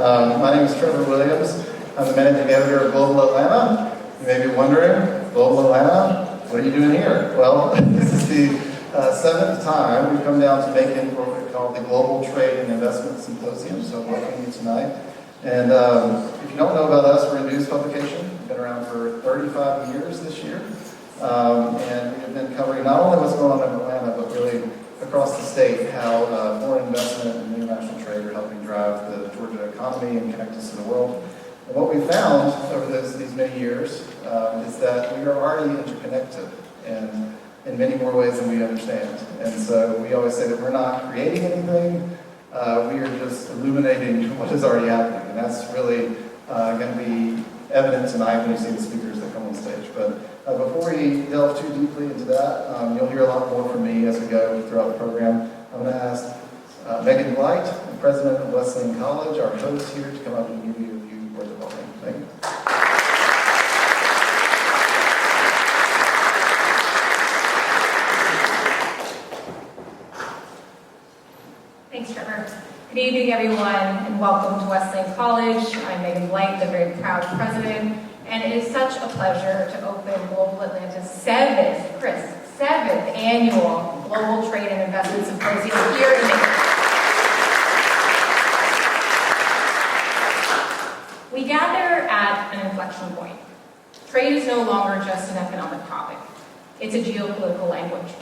My name is Trevor Williams. I'm the managing editor of Global Atlanta. You may be wondering, Global Atlanta, what are you doing here? Well, this is the seventh time we've come down to Meaghan for what we call the Global Trade and Investment Symposium, so welcome you tonight. And if you don't know about us, we're a news publication. We've been around for 35 years this year. And we've been covering not only what's going on in Atlanta, but really across the state, how foreign investment and international trade are helping drive the Georgia economy and connect us to the world. And what we found over these many years is that we are already interconnected and in many more ways than we understand. And so we always say that we're not creating anything, we are just illuminating what is already happening. And that's really going to be evident tonight when you see the speakers that come on stage. But before we delve too deeply into that, you'll hear a lot more from me as we go throughout the program. I'm going to ask Meaghan Blight, the president of Wesleyan College, our host here, to come up and give you a few words of welcome. Meaghan. Thanks, Trevor. Good evening, everyone, and welcome to Wesleyan College. I'm Meaghan Blight, the very proud president, and it is such a pleasure to open Global Atlanta's seventh annual Global Trade and Investment Symposium here in Meaghan. We gather at an inflection point. Trade is no longer just an economic topic. It's a geopolitical language.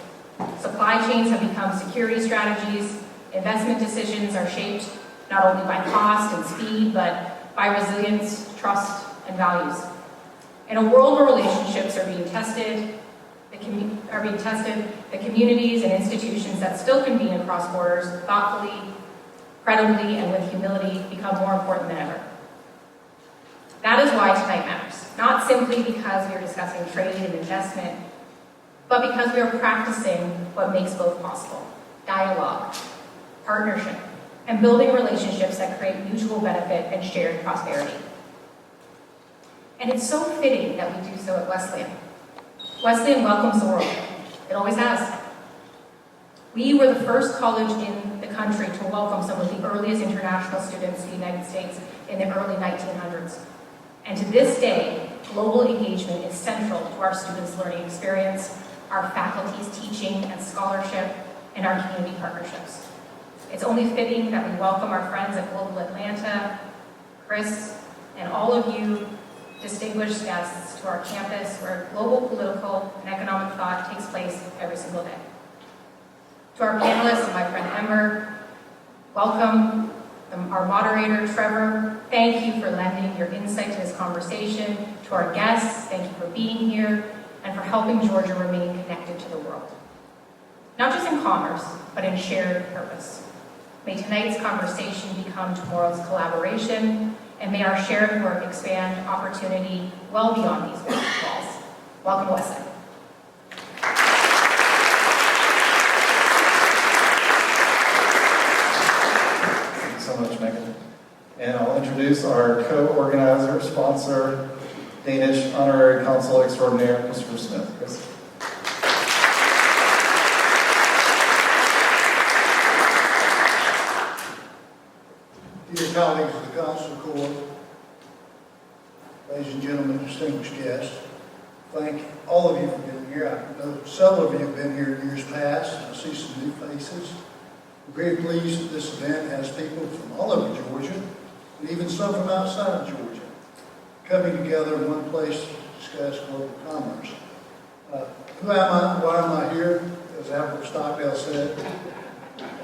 Supply chains have become security strategies. Investment decisions are shaped not only by cost and speed, but by resilience, trust, and values. In a world where relationships are being tested, the communities and institutions that still convene across borders thoughtfully, credibly, and with humility become more important than ever. That is why tonight matters, not simply because we are discussing trade and investment, but because we are practicing what makes both possible: dialogue, partnership, and building relationships that create mutual benefit and shared prosperity. And it's so fitting that we do so at Wesleyan. Wesleyan welcomes the world. It always has. We were the first college in the country to welcome some of the earliest international students to the United States in the early 1900s. And to this day, global engagement is central to our students' learning experience, our faculty's teaching and scholarship, and our community partnerships. It's only fitting that we welcome our friends at Global Atlanta, Chris, and all of you distinguished guests to our campus where global political and economic thought takes place every single day. To our panelists and my friend Ember, welcome. Our moderator, Trevor, thank you for lending your insight to this conversation. To our guests, thank you for being here and for helping Georgia remain connected to the world. Not just in commerce, but in shared purpose. May tonight's conversation become tomorrow's collaboration, and may our shared work expand opportunity well beyond these walls. Welcome to Wesleyan. Thank you so much, Meaghan. And I'll introduce our co-organizer, sponsor, Danish honorary consul extraordinaire, Christopher Smith. Chris. Dear colleagues of the Consul Corps, ladies and gentlemen, distinguished guests, thank all of you for being here. I know several of you have been here in years past. I see some new faces. We're very pleased that this event has people from all over Georgia, and even some from outside of Georgia, coming together in one place to discuss global commerce. Who am I? Why am I here? As Albert Stockdale said.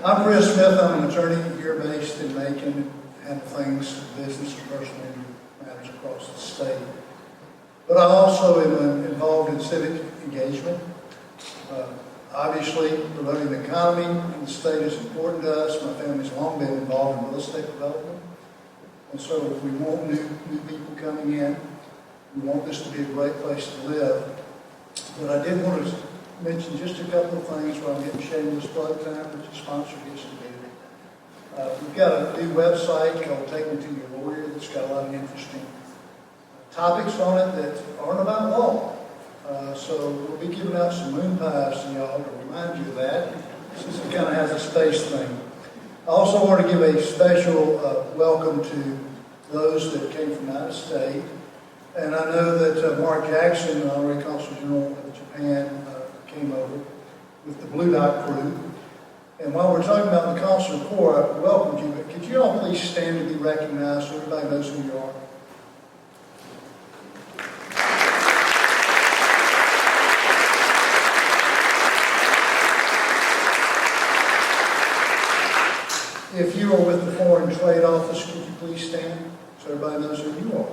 I'm Chris Smith. I'm an attorney here based in Macon, and things, business and personal matters across the state. But I also am involved in civic engagement. Obviously, promoting the economy in the state is important to us. My family's long been involved in real estate development. And so we want new people coming in. We want this to be a great place to live. But I did want to mention just a couple of things while I'm getting shameless plug time, which is sponsor gets to do. We've got a new website called Take Me to Your Lawyer that's got a lot of interesting topics on it that aren't about law. So we'll be giving out some moon pies to y'all to remind you of that, since it kind of has a space thing. I also want to give a special welcome to those that came from out of state. And I know that Mark Jackson, the Honorary Consul General of Japan, came over with the Blue Dot crew. And while we're talking about the Consul Corps, I welcome you, but could you all please stand to be recognized so everybody knows who you are? If you are with the Foreign Trade Office, could you please stand so everybody knows who you are?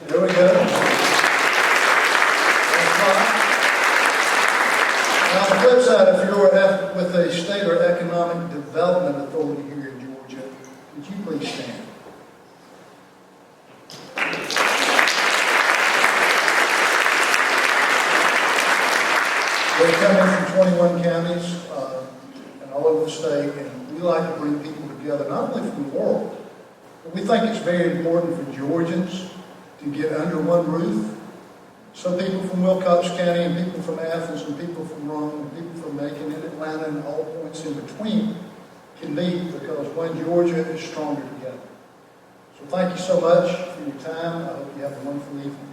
There we go. Now, on the flip side, if you're with the State or Economic Development Authority here in Georgia, would you please stand? They come in from 21 counties and all over the state, and we like to bring people together, not only from the world, but we think it's very important for Georgians to get under one roof. So people from Wilcox County, and people from Athens, and people from Rome, and people from Macon and Atlanta, and all points in between can meet, because one Georgia is stronger together. So thank you so much for your time. I hope you have a wonderful evening.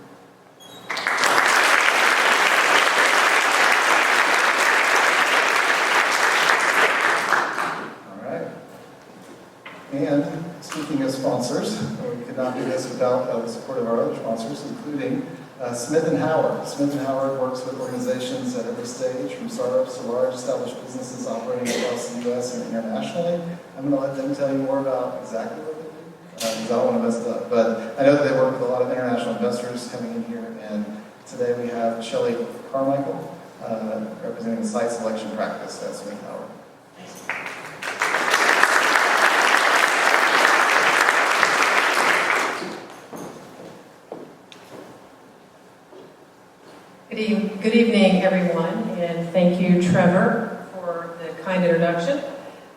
And speaking of sponsors, we could not do this without the support of our other sponsors, including Smith & Howard. Smith & Howard works with organizations at every stage, from startups to large established businesses operating across the U.S. and internationally. I'm going to let them tell you more about exactly what they do, because I don't want to mess it up. But I know that they work with a lot of international investors coming in here, and today we have Shelley Carmichael, representing the site selection practice at Smith & Howard. Good evening, everyone, and thank you, Trevor, for the kind introduction.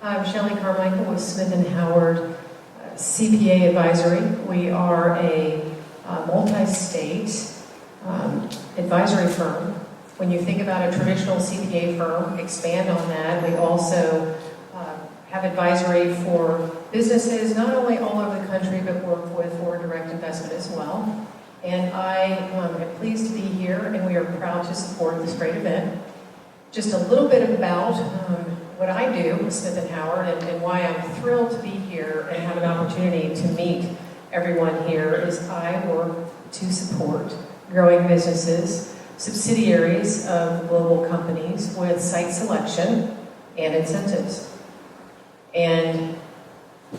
I'm Shelley Carmichael with Smith & Howard CPA Advisory. We are a multi-state advisory firm. When you think about a traditional CPA firm, expand on that. We also have advisory for businesses, not only all over the country, but work with for direct investment as well. And I am pleased to be here, and we are proud to support this great event. Just a little bit about what I do with Smith & Howard and why I'm thrilled to be here and have an opportunity to meet everyone here is I work to support growing businesses, subsidiaries of global companies with site selection and incentives. And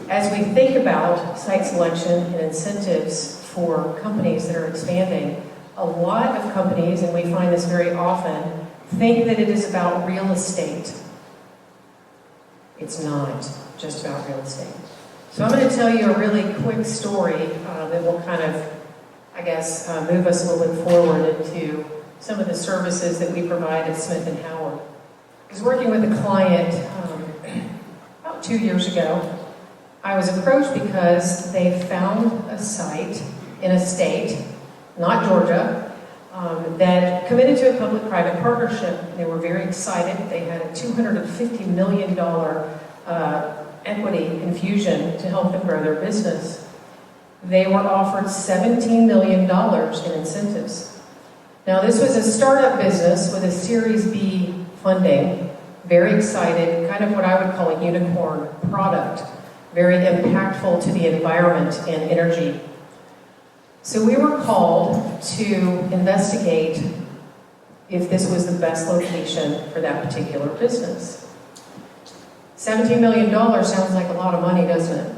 as we think about site selection and incentives for companies that are expanding, a lot of companies, and we find this very often, think that it is about real estate. It's not just about real estate. So I'm going to tell you a really quick story that will kind of, I guess, move us a little bit forward into some of the services that we provide at Smith & Howard. I was working with a client about 2 years ago. I was approached because they found a site in a state, not Georgia, that committed to a public-private partnership. They were very excited. They had a $250 million equity infusion to help them grow their business. They were offered $17 million in incentives. Now, this was a startup business with a Series B funding, very excited, kind of what I would call a unicorn product, very impactful to the environment and energy. So we were called to investigate if this was the best location for that particular business. $17 million sounds like a lot of money, doesn't it?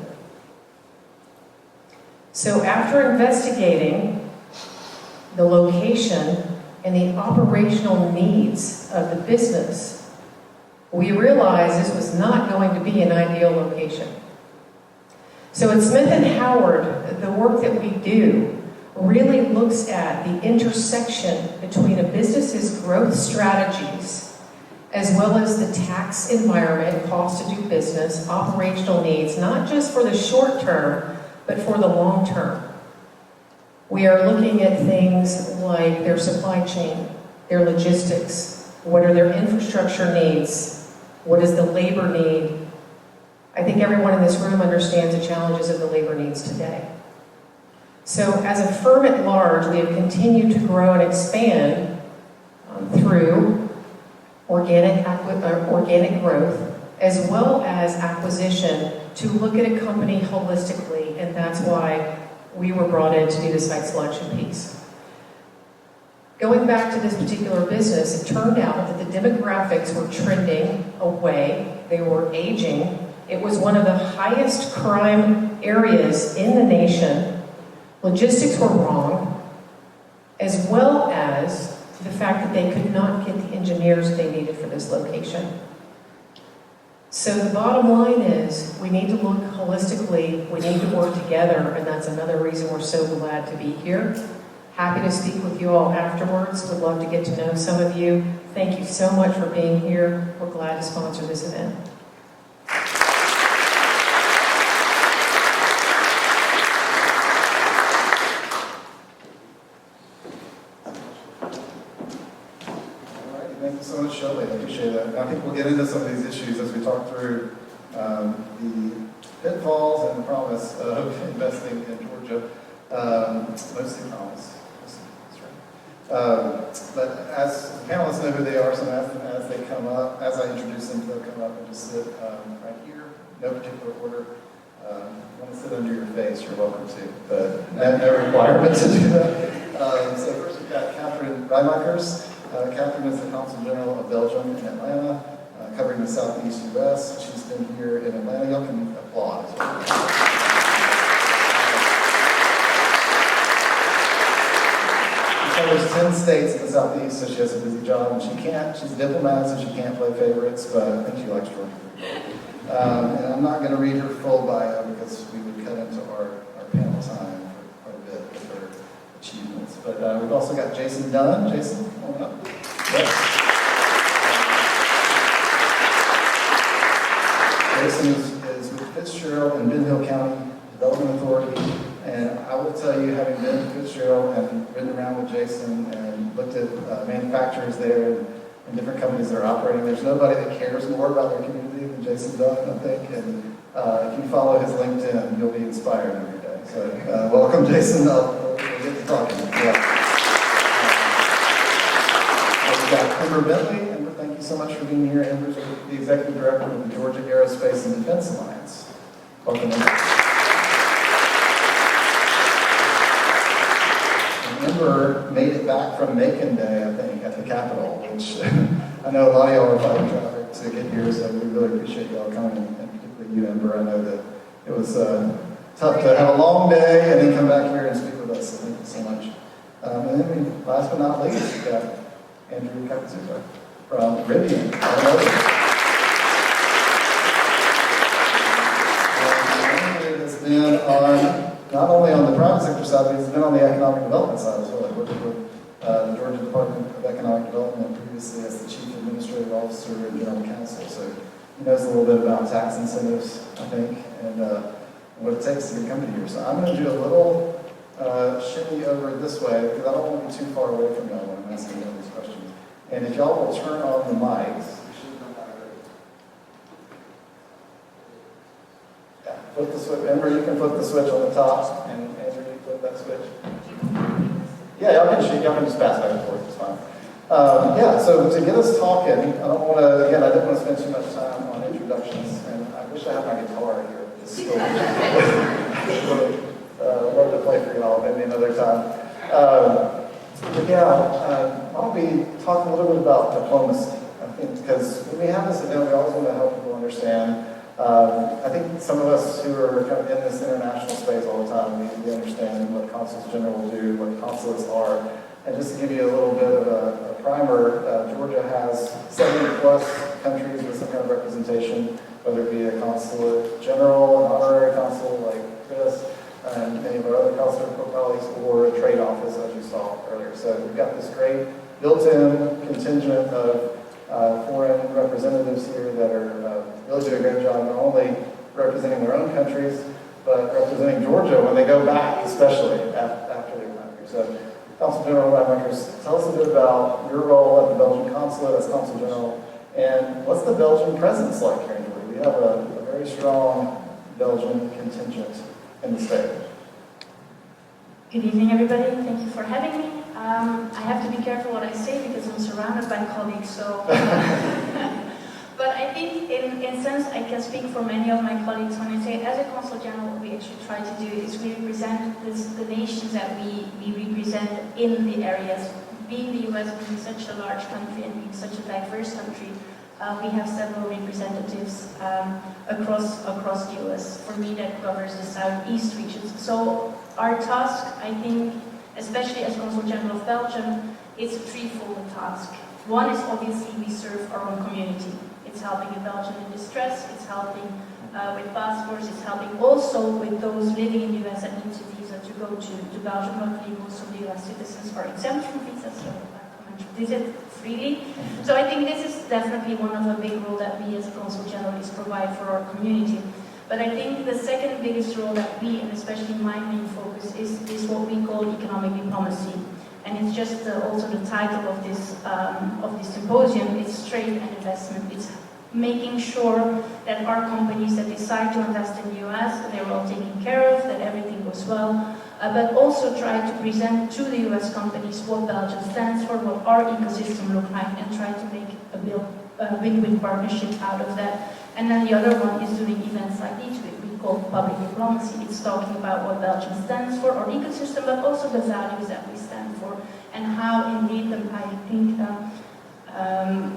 So after investigating the location and the operational needs of the business, we realized this was not going to be an ideal location. So at Smith & Howard, the work that we do really looks at the intersection between a business's growth strategies as well as the tax environment, cost to do business, operational needs, not just for the short term, but for the long term. We are looking at things like their supply chain, their logistics, what are their infrastructure needs, what is the labor need, I think everyone in this room understands the challenges of the labor needs today. So as a firm at large, we have continued to grow and expand through organic growth, as well as acquisition, to look at a company holistically, and that's why we were brought in to do the site selection piece. Going back to this particular business, it turned out that the demographics were trending away, they were aging. It was one of the highest crime areas in the nation. Logistics were wrong, as well as the fact that they could not get the engineers they needed for this location. So the bottom line is, we need to look holistically, we need to work together, and that's another reason we're so glad to be here. Happy to speak with you all afterwards, would love to get to know some of you. Thank you so much for being here. We're glad to sponsor this event. Thank you so much, Shelley. I appreciate that. And I think we'll get into some of these issues as we talk through the pitfalls and the promise of investing in Georgia. Mostly promise. That's right. But as the panelists know who they are, so as they come up, as I introduce them, they'll come up and just sit right here, no particular order. If you want to sit under your face, you're welcome to, but no requirement to do that. So first we've got Katherine Raeymaekers. Katherine is the Consul General of Belgium in Atlanta, covering the Southeast U.S. She's been here in Atlanta. Y'all can applaud. She covers 10 states in the Southeast, so she has a busy job, and she's a diplomat, so she can't play favorites, but I think she likes Georgia. And I'm not going to read her full bio because we would cut into our panel time for quite a bit with her achievements. But we've also got Jason Dunn. Jason, come on up. Yes. Jason is with Fitzgerald and Benhill County Development Authority. And I will tell you, having been to Fitzgerald and ridden around with Jason and looked at manufacturers there and different companies that are operating, there's nobody that cares more about their community than Jason Dunn, I think. And if you follow his LinkedIn, you'll be inspired every day. So welcome, Jason. We'll get to talking. Yeah. We've got Ember Bentley. Ember, thank you so much for being here. Ember's the Executive Director of the Georgia Aerospace and Defense Alliance. Welcome, Ember. Ember made it back from Meaghan Day, I think, at the Capitol, which I know a lot of y'all are fighting traffic to get here, so we really appreciate y'all coming, and particularly you, Ember. I know that it was tough to have a long day and then come back here and speak with us, so thank you so much. And then last but not least, we've got Andrew Katherine from Rivian. Andrew has been on, not only on the private sector side, but he's been on the economic development side as well. He worked with the Georgia Department of Economic Development previously as the Chief Administrative Officer and General Counsel. So he knows a little bit about tax incentives, I think, and what it takes to get a company here. So I'm going to do a little shimmy over this way because I don't want to be too far away from y'all when I'm asking y'all these questions. And if y'all will turn on the mics, flip the switch. Ember, you can flip the switch on the top, and Andrew, you flip that switch. Yeah, y'all can just pass back and forth. It's fine. So to get us talking, I didn't want to spend too much time on introductions, and I wish I had my guitar here. This is really love to play for y'all, maybe another time. Why don't we talk a little bit about diplomacy? I think because when we have this event, we always want to help people understand. I think some of us who are kind of in this international space all the time, we understand what consuls general do, what consulates are. And just to give you a little bit of a primer, Georgia has 70 plus countries with some kind of representation, whether it be a consulate general, an honorary consul like Chris, and many of our other consular colleagues, or a trade office, as you saw earlier. So we've got this great built-in contingent of foreign representatives here that are really doing a great job, not only representing their own countries, but representing Georgia when they go back, especially after they come here. So, Consul General Raeymaekers, tell us a bit about your role at the Belgian consulate as Consul General, and what's the Belgian presence like here in Georgia? We have a very very strong Belgian contingent in the state. Good evening, everybody. Thank you for having me. I have to be careful what I say because I'm surrounded by colleagues, so... But I think, in sense, I can speak for many of my colleagues when I say, as a Consul General, what we actually try to do is we represent the nations that we represent in the areas. Being the US being such a large country and being such a diverse country, we have several representatives across the US. For me, that covers the southeast regions. So our task, I think, especially as Consul General of Belgium, is a threefold task. One is obviously we serve our own community. It's helping a Belgian in distress, it's helping with passports, it's helping also with those living in the US that need a visa to go to Belgium. Luckily, most of the US citizens are exempt from visas, so come and visit freely. So I think this is definitely one of the big role that we as Consul Generalists provide for our community. But I think the second biggest role that we, and especially my main focus, is what we call economic diplomacy. And it's just also the title of this symposium. It's trade and investment. It's making sure that our companies that decide to invest in the US, they're all taken care of, that everything goes well, but also try to present to the US companies what Belgium stands for, what our ecosystem looks like, and try to make a win-win partnership out of that. And then the other one is doing events like these, we call public diplomacy. It's talking about what Belgium stands for, our ecosystem, but also the values that we stand for, and how indeed, I think,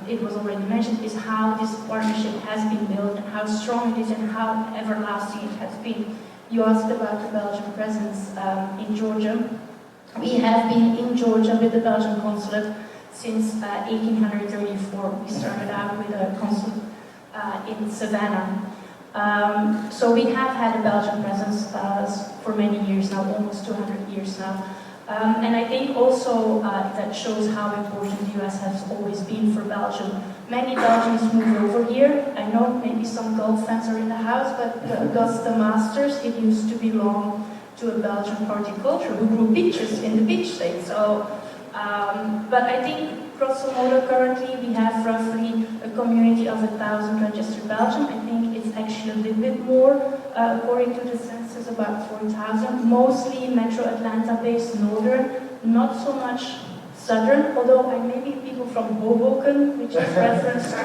it was already mentioned, is how this partnership has been built and how strong it is and how everlasting it has been. You asked about the Belgian presence in Georgia. We have been in Georgia with the Belgian consulate since 1834. We started out with a consulate in Savannah. So we have had a Belgian presence for many years now, almost 200 years now. And I think also that shows how important the US has always been for Belgium. Many Belgians moved over here. I know maybe some golf fans are in the house, but the Augusta Masters, it used to belong to a Belgian party culture who grew peaches in the peach state. So, but I think grosso modo currently we have roughly a community of 1,000 registered Belgians. I think it's actually a little bit more, according to the census, about 4,000. Mostly Metro Atlanta based, northern, not so much southern, although I may meet people from Hoboken, which is reference to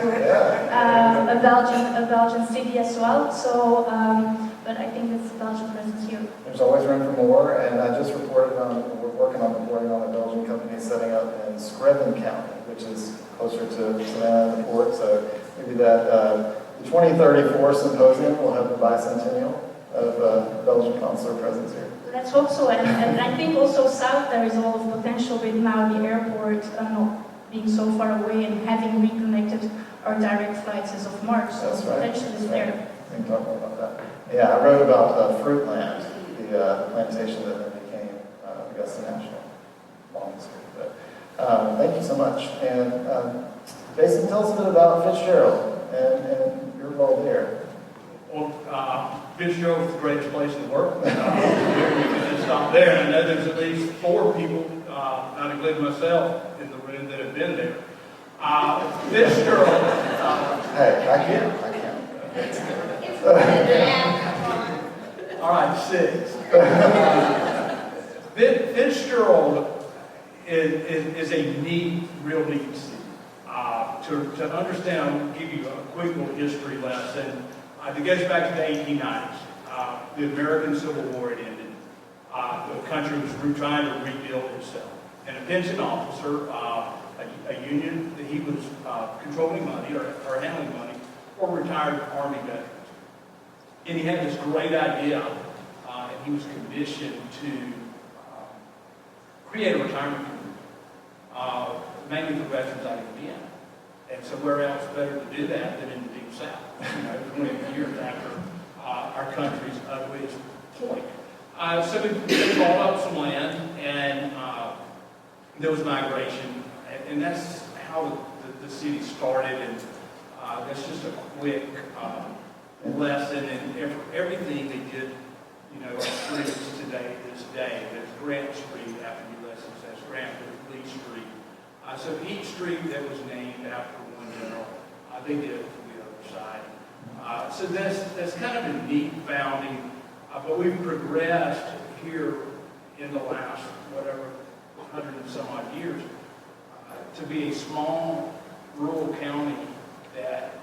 a Belgian city as well. So, but I think it's a Belgian presence here. There's always room for more, and I just reported on, we're working on reporting on a Belgian company setting up in Screven County, which is closer to Savannah and the port. So maybe that the 2034 Symposium will have the bicentennial of Belgian consular presence here. Let's hope so, and I think also south there is a lot of potential with now the airport not being so far away and having reconnected our direct flights as of March, so That's right. potential is there. We can talk more about that. Yeah, I wrote about Fruitland, the plantation that then became Augusta National. Long history, but thank you so much. And Jason, tell us a bit about Fitzgerald and your role there. Well, Fitzgerald is the greatest place in the world. We can just stop there. I know there's at least 4 people, not including myself, in the room that have been there. Fitzgerald. Hey, I can't. All right, 6. Fitzgerald is a neat, real neat city. To understand, I'll give you a quick little history lesson. It goes back to the 1890s. The American Civil War had ended. The country was trying to rebuild itself. And a pension officer, a union, he was controlling money or handling money for retired Army veterans. And he had this great idea, and he was commissioned to create a retirement community, mainly for veterans out of Indiana. And so where else better to do that than in the Deep South, 20 years after our country's ugliest point. So we bought up some land, and there was migration, and that's how the city started, and that's just a quick lesson in everything they did, our streets today, this day. There's Grant Street after Ulysses, that's Grant, there's Lee Street. So each street that was named after one general, they did it from the other side. So that's kind of a neat founding, but we've progressed here in the last, whatever, 100 and some odd years, to be a small rural county that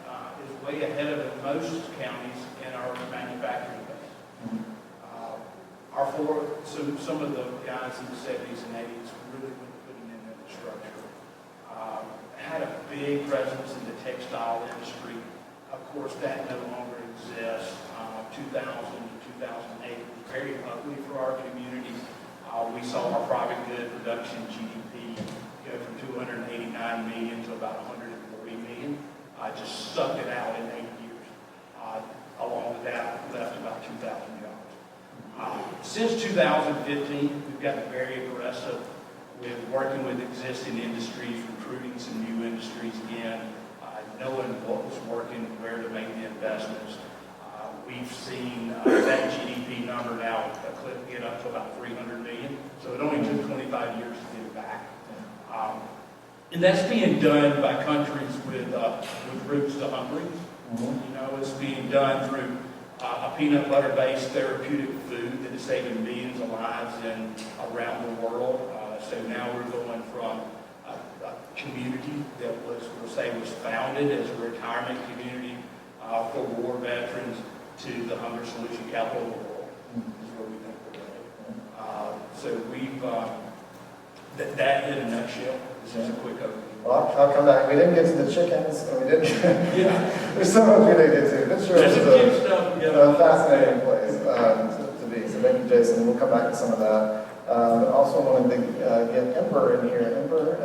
is way ahead of most counties in our manufacturing base. Some of the guys in the 70s and 80s really went putting in the infrastructure. Had a big presence in the textile industry. Of course, that no longer exists. 2000 to 2008 was very ugly for our community. We saw our private good production GDP go from 289 million to about 140 million. Just sucked it out in 8 years. Along with that, left about 2,000 jobs. Since 2015, we've gotten very aggressive with working with existing industries, recruiting some new industries again, knowing what was working, where to make the investments. We've seen that GDP number now get up to about 300 million. So it only took 25 years to get it back. And that's being done by countries with roots to Hungary. You know, it's being done through a peanut butter-based therapeutic food that is saving millions of lives around the world. So now we're going from a community that was founded as a retirement community for war veterans to the hunger solution capital of the world, is where we think we're going. So we've, that in a nutshell, this is a quick overview. Well, I'll come back. We didn't get to the chickens, and we didn't. Yeah. There's so much we didn't get to. But sure, There's it's some cute stuff. a fascinating place to be. So thank you, Jason. We'll come back to some of that. Also wanted to get Ember in here. Ember,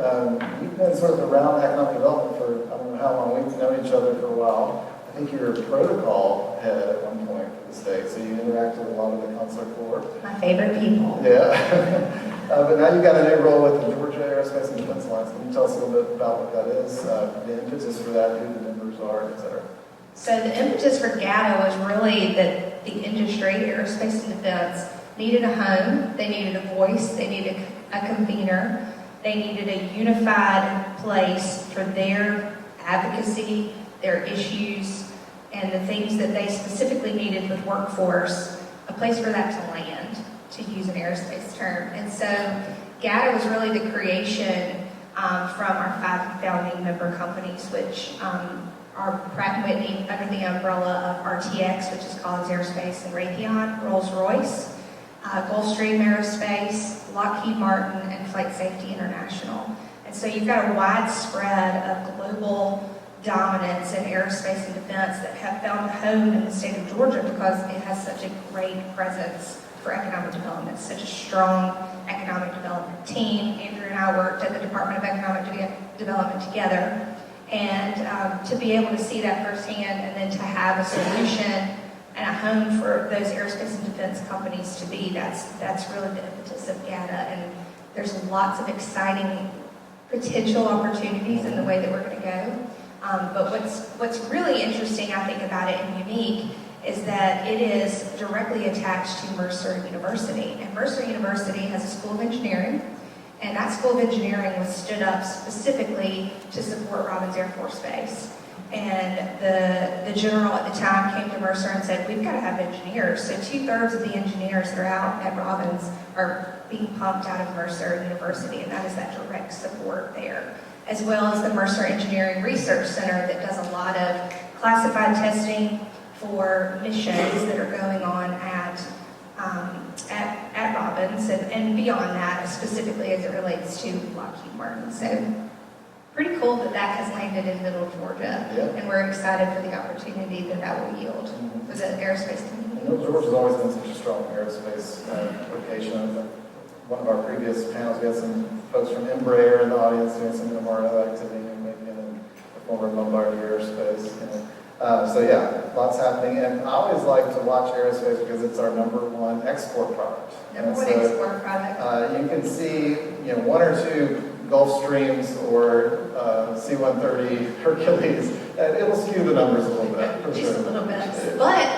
you've been sort of around economic development for, I don't know how long. We've known each other for a while. I think you were protocol head at one point for the state, so you interacted with a lot of the consular corps. My favorite people. Yeah. But now you've got a new role with the Georgia Aerospace and Defense Alliance. Can you tell us a little bit about what that is, the impetus for that, who the members are, et cetera? So the impetus for GATA was really that the industry, aerospace and defense, needed a home, they needed a voice, they needed a convener, they needed a unified place for their advocacy, their issues, and the things that they specifically needed with workforce, a place for that to land, to use an aerospace term. And so GATA was really the creation from our 5 founding member companies, which are Pratt & Whitney under the umbrella of RTX, which is Collins Aerospace, and Raytheon, Rolls-Royce, Gulfstream Aerospace, Lockheed Martin, and Flight Safety International. And so you've got a wide spread of global dominance in aerospace and defense that have found a home in the state of Georgia because it has such a great presence for economic development, such a strong economic development team. Andrew and I worked at the Department of Economic Development together, and to be able to see that firsthand and then to have a solution and a home for those aerospace and defense companies to be, that's really the impetus of GATA. And there's lots of exciting potential opportunities in the way that we're going to go. But what's really interesting, I think, about it and unique is that it is directly attached to Mercer University. And Mercer University has a School of Engineering, and that School of Engineering was stood up specifically to support Robins Air Force Base. And the general at the time came to Mercer and said, we've got to have engineers. So 2/3 of the engineers that are out at Robins are being pumped out of Mercer University, and that is that direct support there, as well as the Mercer Engineering Research Center that does a lot of classified testing for missions that are going on at Robins and beyond that, specifically as it relates to Lockheed Martin. So pretty cool that has landed in Middle Georgia, and we're excited for the opportunity that will yield for the aerospace community. Georgia's always been such a strong aerospace location. One of our previous panels, we had some folks from Embraer in the audience doing some MRO activity, maybe in the former Bombardier Aerospace. So yeah, lots happening. And I always like to watch aerospace because it's our #1 export product. Export product. You can see, 1 or 2 Gulfstreams or C-130 Hercules, and it'll skew the numbers a little bit. For Just sure. a little bit. But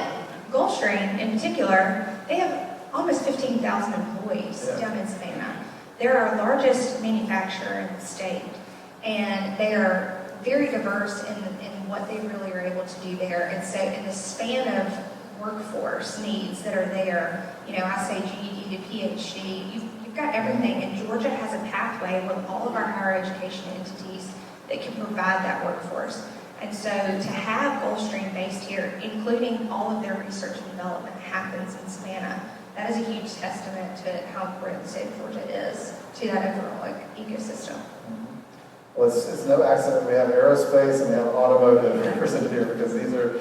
Gulfstream, in particular, they have almost 15,000 employees down in Savannah. They're our largest manufacturer in the state, and they are very diverse in what they really are able to do there. And so in the span of workforce needs that are there, I say GED to PhD, you've got everything. And Georgia has a pathway with all of our higher education entities that can provide that workforce. And so to have Gulfstream based here, including all of their research and development happens in Savannah, that is a huge testament to how important the state of Georgia is to that overall ecosystem. Well, it's no accident we have aerospace and we have automotive represented here, because these are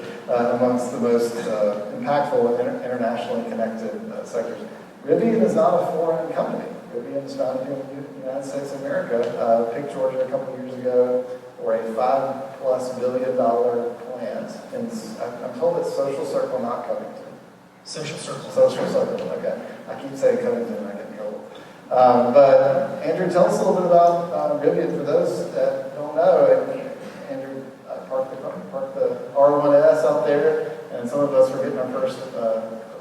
amongst the most impactful and internationally connected sectors. Rivian is not a foreign company. Rivian is founded here in the United States of America. Picked Georgia a couple of years ago for a $5+ billion plant. And I'm told it's Social Circle, not Covington. Social Circle. Social Circle, okay. I keep saying Covington and I get in trouble. But Andrew, tell us a little bit about Rivian for those that don't know. Andrew parked the R1S out there, and some of us were getting our first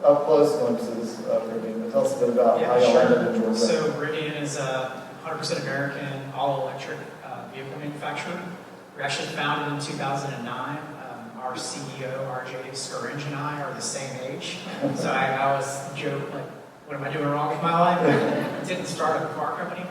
up-close glimpses of Rivian. But tell us a bit about how y'all landed in Georgia. So Rivian is a 100% American all-electric vehicle manufacturer. We were actually founded in 2009. Our CEO, RJ Scoringe, and I are the same age. So I always joke, like, what am I doing wrong with my life? I didn't start a car company.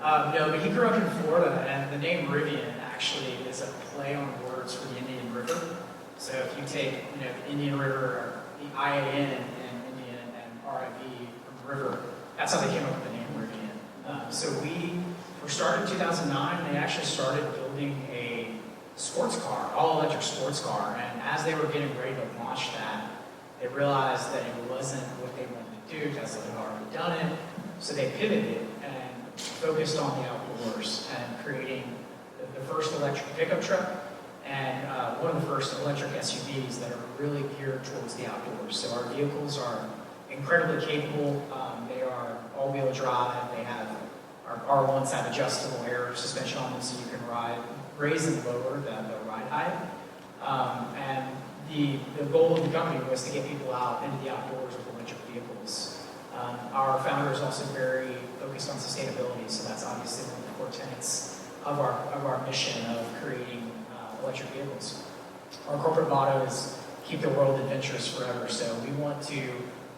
No, but he grew up in Florida, and the name Rivian actually is a play on words for the Indian River. So if you take, the Indian River, or the IAN in Indian and RIV from river, that's how they came up with the name Rivian. So we were started in 2009, and they actually started building a sports car, all-electric sports car, and as they were getting ready to launch that, they realized that it wasn't what they wanted to do. Tesla had already done it, so they pivoted and focused on the outdoors and creating the first electric pickup truck and one of the first electric SUVs that are really geared towards the outdoors. So our vehicles are incredibly capable. They are all-wheel drive. They have our R1s have adjustable air suspension on them, so you can raise and lower the ride height. And the goal of the company was to get people out into the outdoors with electric vehicles. Our founder is also very focused on sustainability, so that's obviously one of the core tenets of our mission of creating electric vehicles. Our corporate motto is keep the world adventurous forever, so we want to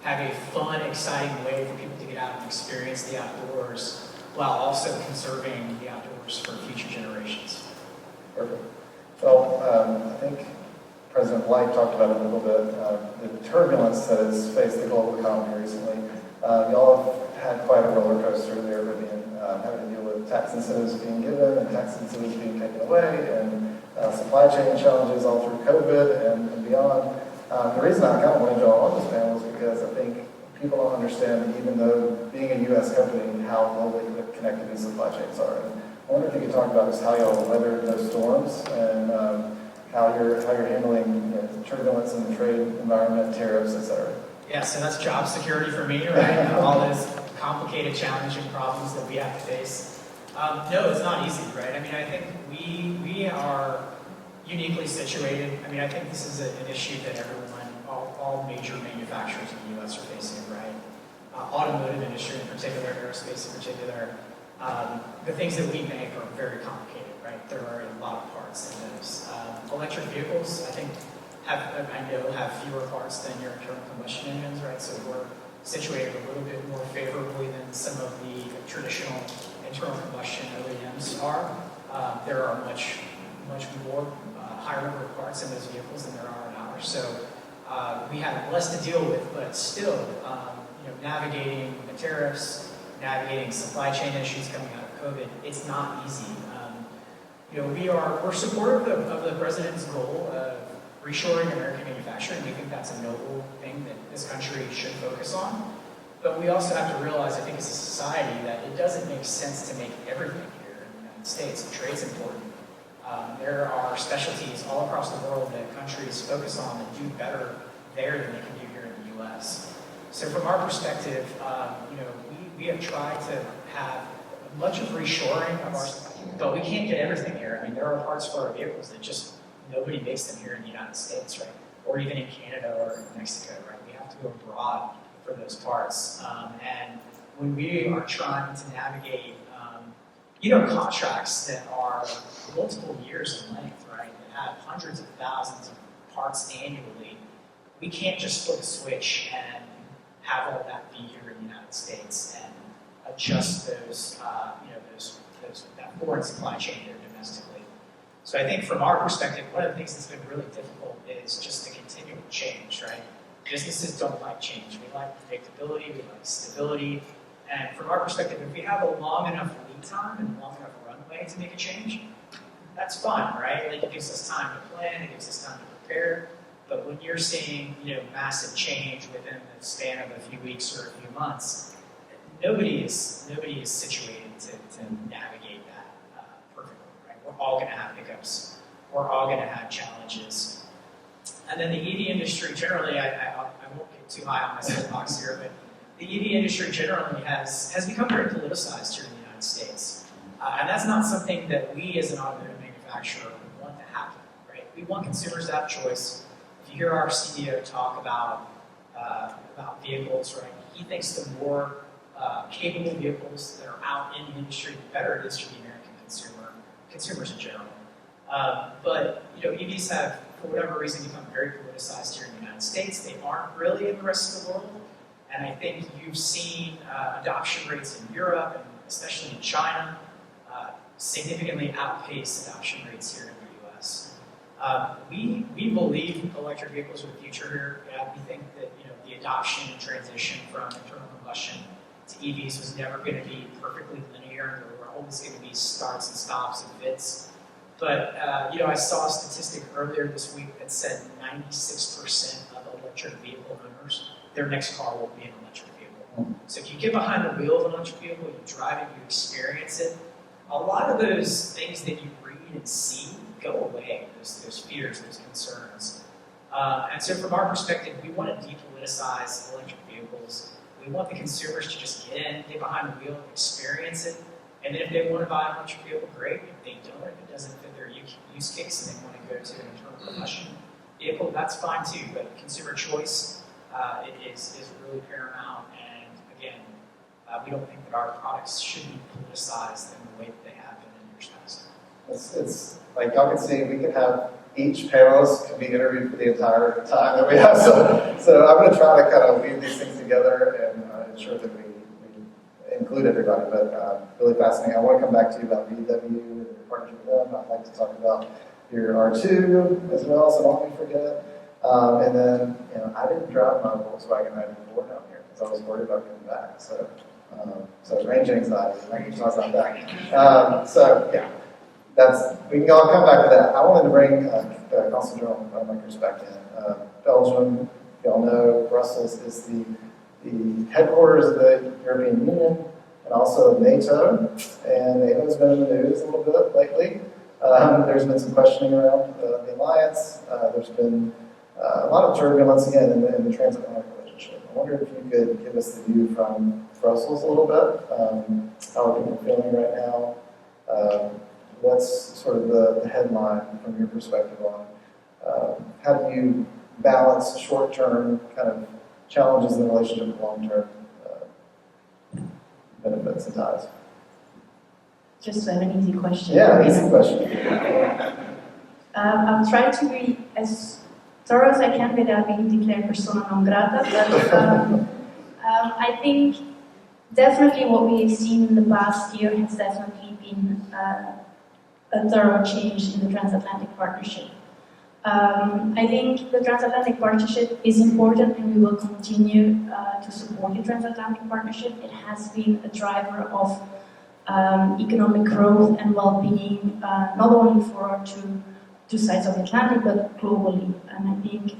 have a fun, exciting way for people to get out and experience the outdoors while also conserving the outdoors for future generations. Perfect. Well, I think President Blight talked about it a little bit, the turbulence that has faced the global economy recently. Y'all have had quite a roller coaster there, Rivian, having to deal with tax incentives being given and tax incentives being taken away, and supply chain challenges all through COVID and beyond. The reason I kind of wanted y'all on this panel is because I think people don't understand that even though being a U.S. company, how globally connected these supply chains are. And I wonder if you could talk about just how y'all weathered those storms and how you're handling turbulence in the trade environment, tariffs, et cetera. Yeah, so that's job security for me, right? All those complicated, challenging problems that we have to face. No, it's not easy, right? I mean, I think we are uniquely situated. I mean, I think this is an issue that everyone, all major manufacturers in the U.S. are facing, right? Automotive industry in particular, aerospace in particular, the things that we make are very complicated, right? There are a lot of parts in those. Electric vehicles, I think, have fewer parts than your internal combustion engines, right? So we're situated a little bit more favorably than some of the traditional internal combustion OEMs are. There are much more higher number of parts in those vehicles than there are in ours. So we have less to deal with, but still, navigating the tariffs, navigating supply chain issues coming out of COVID, it's not easy. We're supportive of the president's goal of reshoring American manufacturing. We think that's a noble thing that this country should focus on. But we also have to realize, I think as a society, that it doesn't make sense to make everything here in the United States. And trade's important. There are specialties all across the world that countries focus on that do better there than they can do here in the U.S. So from our perspective, we have tried to have much of reshoring of our supply chain, but we can't get everything here. I mean, there are parts for our vehicles that just nobody makes them here in the United States, right? Or even in Canada or Mexico, right? We have to go abroad for those parts. And when we are trying to navigate, contracts that are multiple years in length, right, that have hundreds of thousands of parts annually, we can't just flip a switch and have all that be here in the United States and adjust those, that foreign supply chain here domestically. So I think from our perspective, one of the things that's been really difficult is just the continual change, right? Businesses don't like change. We like predictability, we like stability, and from our perspective, if we have a long enough lead time and long enough runway to make a change, that's fun, right? Like it gives us time to plan, it gives us time to prepare. But when you're seeing, massive change within the span of a few weeks or a few months, nobody is situated to navigate that perfectly, right? We're all going to have hiccups. We're all going to have challenges. And then the EV industry generally, I won't get too high on my soapbox here, but the EV industry generally has become very politicized here in the United States. And that's not something that we as an automotive manufacturer want to happen, right? We want consumers to have choice. If you hear our CEO talk about vehicles, right, he thinks the more capable vehicles that are out in the industry, the better it is for the American consumers in general. But EVs have, for whatever reason, become very politicized here in the United States. They aren't really in the rest of the world. And I think you've seen adoption rates in Europe, and especially in China, significantly outpace adoption rates here in the US. We believe electric vehicles are the future here. We think that the adoption and transition from internal combustion to EVs was never going to be perfectly linear. There were always going to be starts and stops and fits. But I saw a statistic earlier this week that said 96% of electric vehicle owners, their next car will be an electric vehicle. So if you get behind the wheel of an electric vehicle, you drive it, you experience it, a lot of those things that you read and see go away, those fears, those concerns. And so from our perspective, we want to depoliticize electric vehicles. We want the consumers to just get behind the wheel, experience it, and then if they want to buy an electric vehicle, great. If they don't, if it doesn't fit their use case and they want to go to an internal combustion vehicle, that's fine too. But consumer choice is really paramount. And again, we don't think that our products should be politicized in the way that they have been in years past. It's like y'all can see, we could have each panelist could be interviewed for the entire time that we have. So I'm going to try to kind of weave these things together and ensure that we include everybody. But really fascinating. I want to come back to you about VW and your partnership with them. I'd like to talk about your R2 as well, so don't let me forget. And then, I didn't drive my Volkswagen 94 down here because I was worried about coming back. So range anxiety. I can talk about that. We can all come back to that. I wanted to bring Consul General Raeymaekers back in. Belgium, you all know, Brussels is the headquarters of the European Union and also NATO. And NATO's been in the news a little bit lately. There's been some questioning around the alliance. There's been a lot of turbulence again in the transatlantic relationship. I wonder if you could give us the view from Brussels a little bit. How are people feeling right now? What's sort of the headline from your perspective on how do you balance short-term kind of challenges in the relationship with long-term benefits and ties? Just an easy question. Yeah, easy question. I'll try to be as thorough as I can without being declared persona non grata, but I think definitely what we have seen in the past year has definitely been a thorough change in the transatlantic partnership. I think the transatlantic partnership is important and we will continue to support the transatlantic partnership. It has been a driver of economic growth and well-being, not only for our two sides of the Atlantic, but globally. And I think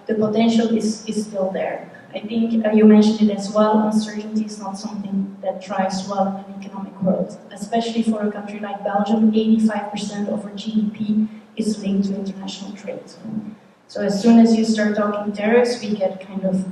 the potential is still there. I think you mentioned it as well, uncertainty is not something that thrives well in an economic world, especially for a country like Belgium. 85% of our GDP is linked to international trade. So as soon as you start talking tariffs, we get kind of,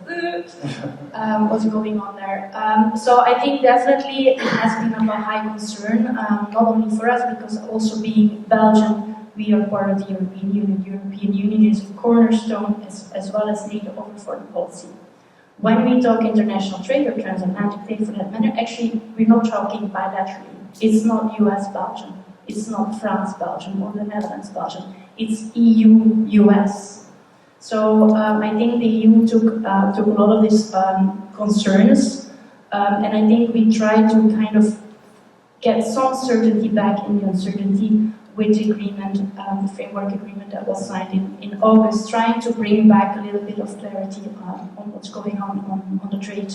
what's going on there? So I think definitely it has been of a high concern, not only for us, because also being Belgium, we are part of the European Union. The European Union is a cornerstone as well as NATO over foreign policy. When we talk international trade or transatlantic trade for that matter, actually we're not talking bilaterally. It's not US-Belgium. It's not France-Belgium or the Netherlands-Belgium. It's EU-US. So I think the EU took a lot of these concerns, and I think we tried to kind of get some certainty back in the uncertainty with the agreement, the framework agreement that was signed in August, trying to bring back a little bit of clarity on what's going on the trade.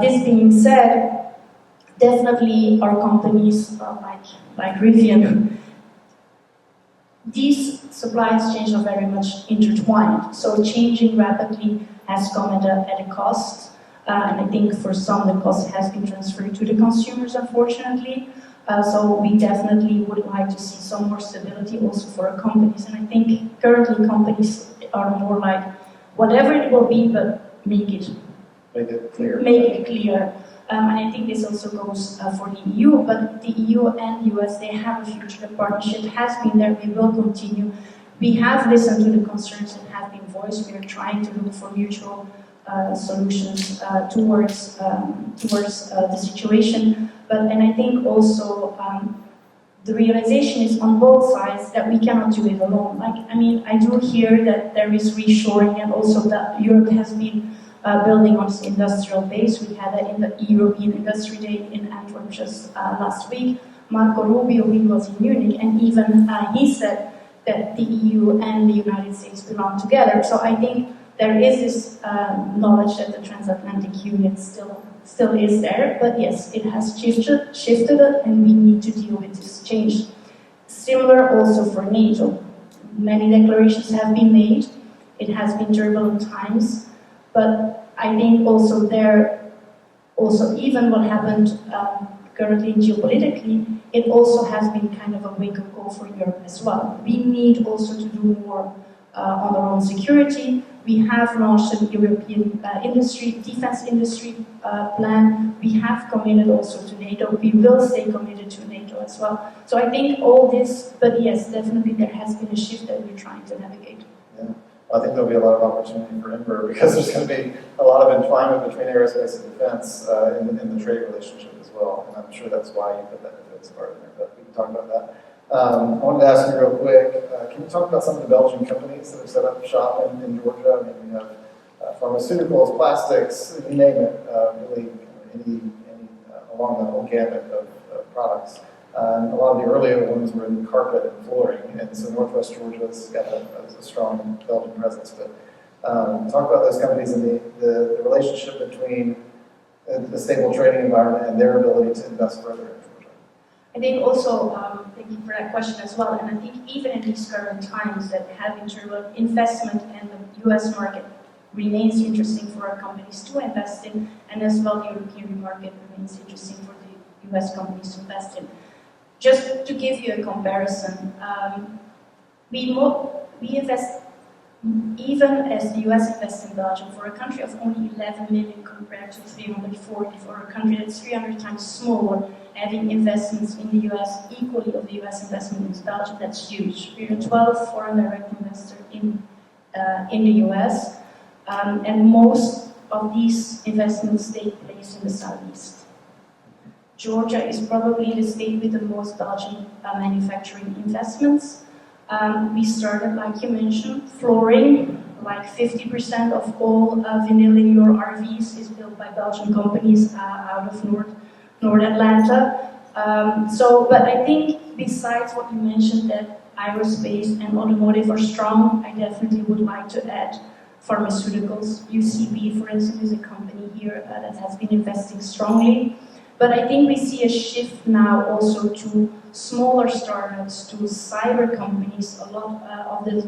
This being said, definitely our companies like Rivian, these supply chains are very much intertwined, so changing rapidly has come at a cost, and I think for some the cost has been transferred to the consumers, unfortunately. So we definitely would like to see some more stability also for our companies, and I think currently companies are more like, whatever it will be, but make it clear. Make it clear. And I think this also goes for the EU, but the EU and the US, they have a future. The partnership has been there, we will continue. We have listened to the concerns that have been voiced. We are trying to look for mutual solutions towards the situation. And I think also the realization is on both sides that we cannot do it alone. I do hear that there is reshoring, and also that Europe has been building on its industrial base. We had that in the European Industry Day in Antwerp just last week. Marco Rubio, he was in Munich, and even he said that the EU and the United States belong together. So I think there is this knowledge that the transatlantic union still is there, but yes, it has shifted, and we need to deal with this change. Similar also for NATO. Many declarations have been made. It has been turbulent times, but I think also even what happened currently geopolitically, it also has been kind of a wake-up call for Europe as well. We need also to do more on our own security. We have launched an European defense industry plan. We have committed also to NATO. We will stay committed to NATO as well. So I think all this, but yes, definitely there has been a shift that we're trying to navigate. Yeah. I think there'll be a lot of opportunity for Ember because there's going to be a lot of entwinement between aerospace and defense in the trade relationship as well. And I'm sure that's why you put that defense part in there, but we can talk about that. I wanted to ask you real quick, can you talk about some of the Belgian companies that have set up shop in Georgia? I mean, we have pharmaceuticals, plastics, you name it, really any along the whole gamut of products. And a lot of the earlier ones were in carpet and flooring, and so Northwest Georgia's got a strong Belgian presence. But talk about those companies and the relationship between the stable trading environment and their ability to invest further in Georgia. I think also, thank you for that question as well, and I think even in these current times that have been turbulent, investment and the US market remains interesting for our companies to invest in, and as well the European market remains interesting for the US companies to invest in. Just to give you a comparison, we invest, even as the US invests in Belgium, for a country of only 11 million compared to 340, for a country that's 300 times smaller, having investments in the US equally of the US investment in Belgium, that's huge. We're a 12th foreign direct investor in the US, and most of these investments take place in the Southeast. Georgia is probably the state with the most Belgian manufacturing investments. We started, like you mentioned, flooring. Like 50% of all vinyl in your RVs is built by Belgian companies out of North Atlanta. But I think besides what you mentioned, that aerospace and automotive are strong, I definitely would like to add pharmaceuticals. UCB, for instance, is a company here that has been investing strongly. But I think we see a shift now also to smaller startups, to cyber companies. A lot of the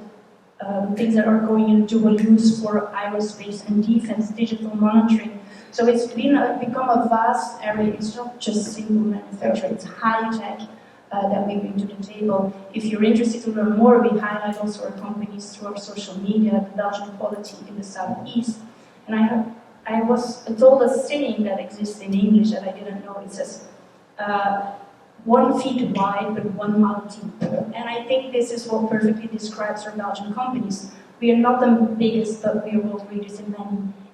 things that are going into dual use for aerospace and defense, digital monitoring. So it's become a vast area. It's not just simple manufacturing, it's high tech that we bring to the table. If you're interested to learn more, we highlight also our companies through our social media, the Belgian quality in the Southeast. And I was told a saying that exists in English that I didn't know. It says, 1 feet wide, but 1 mile deep. And I think this is what perfectly describes our Belgian companies. We are not the biggest, but we are world leaders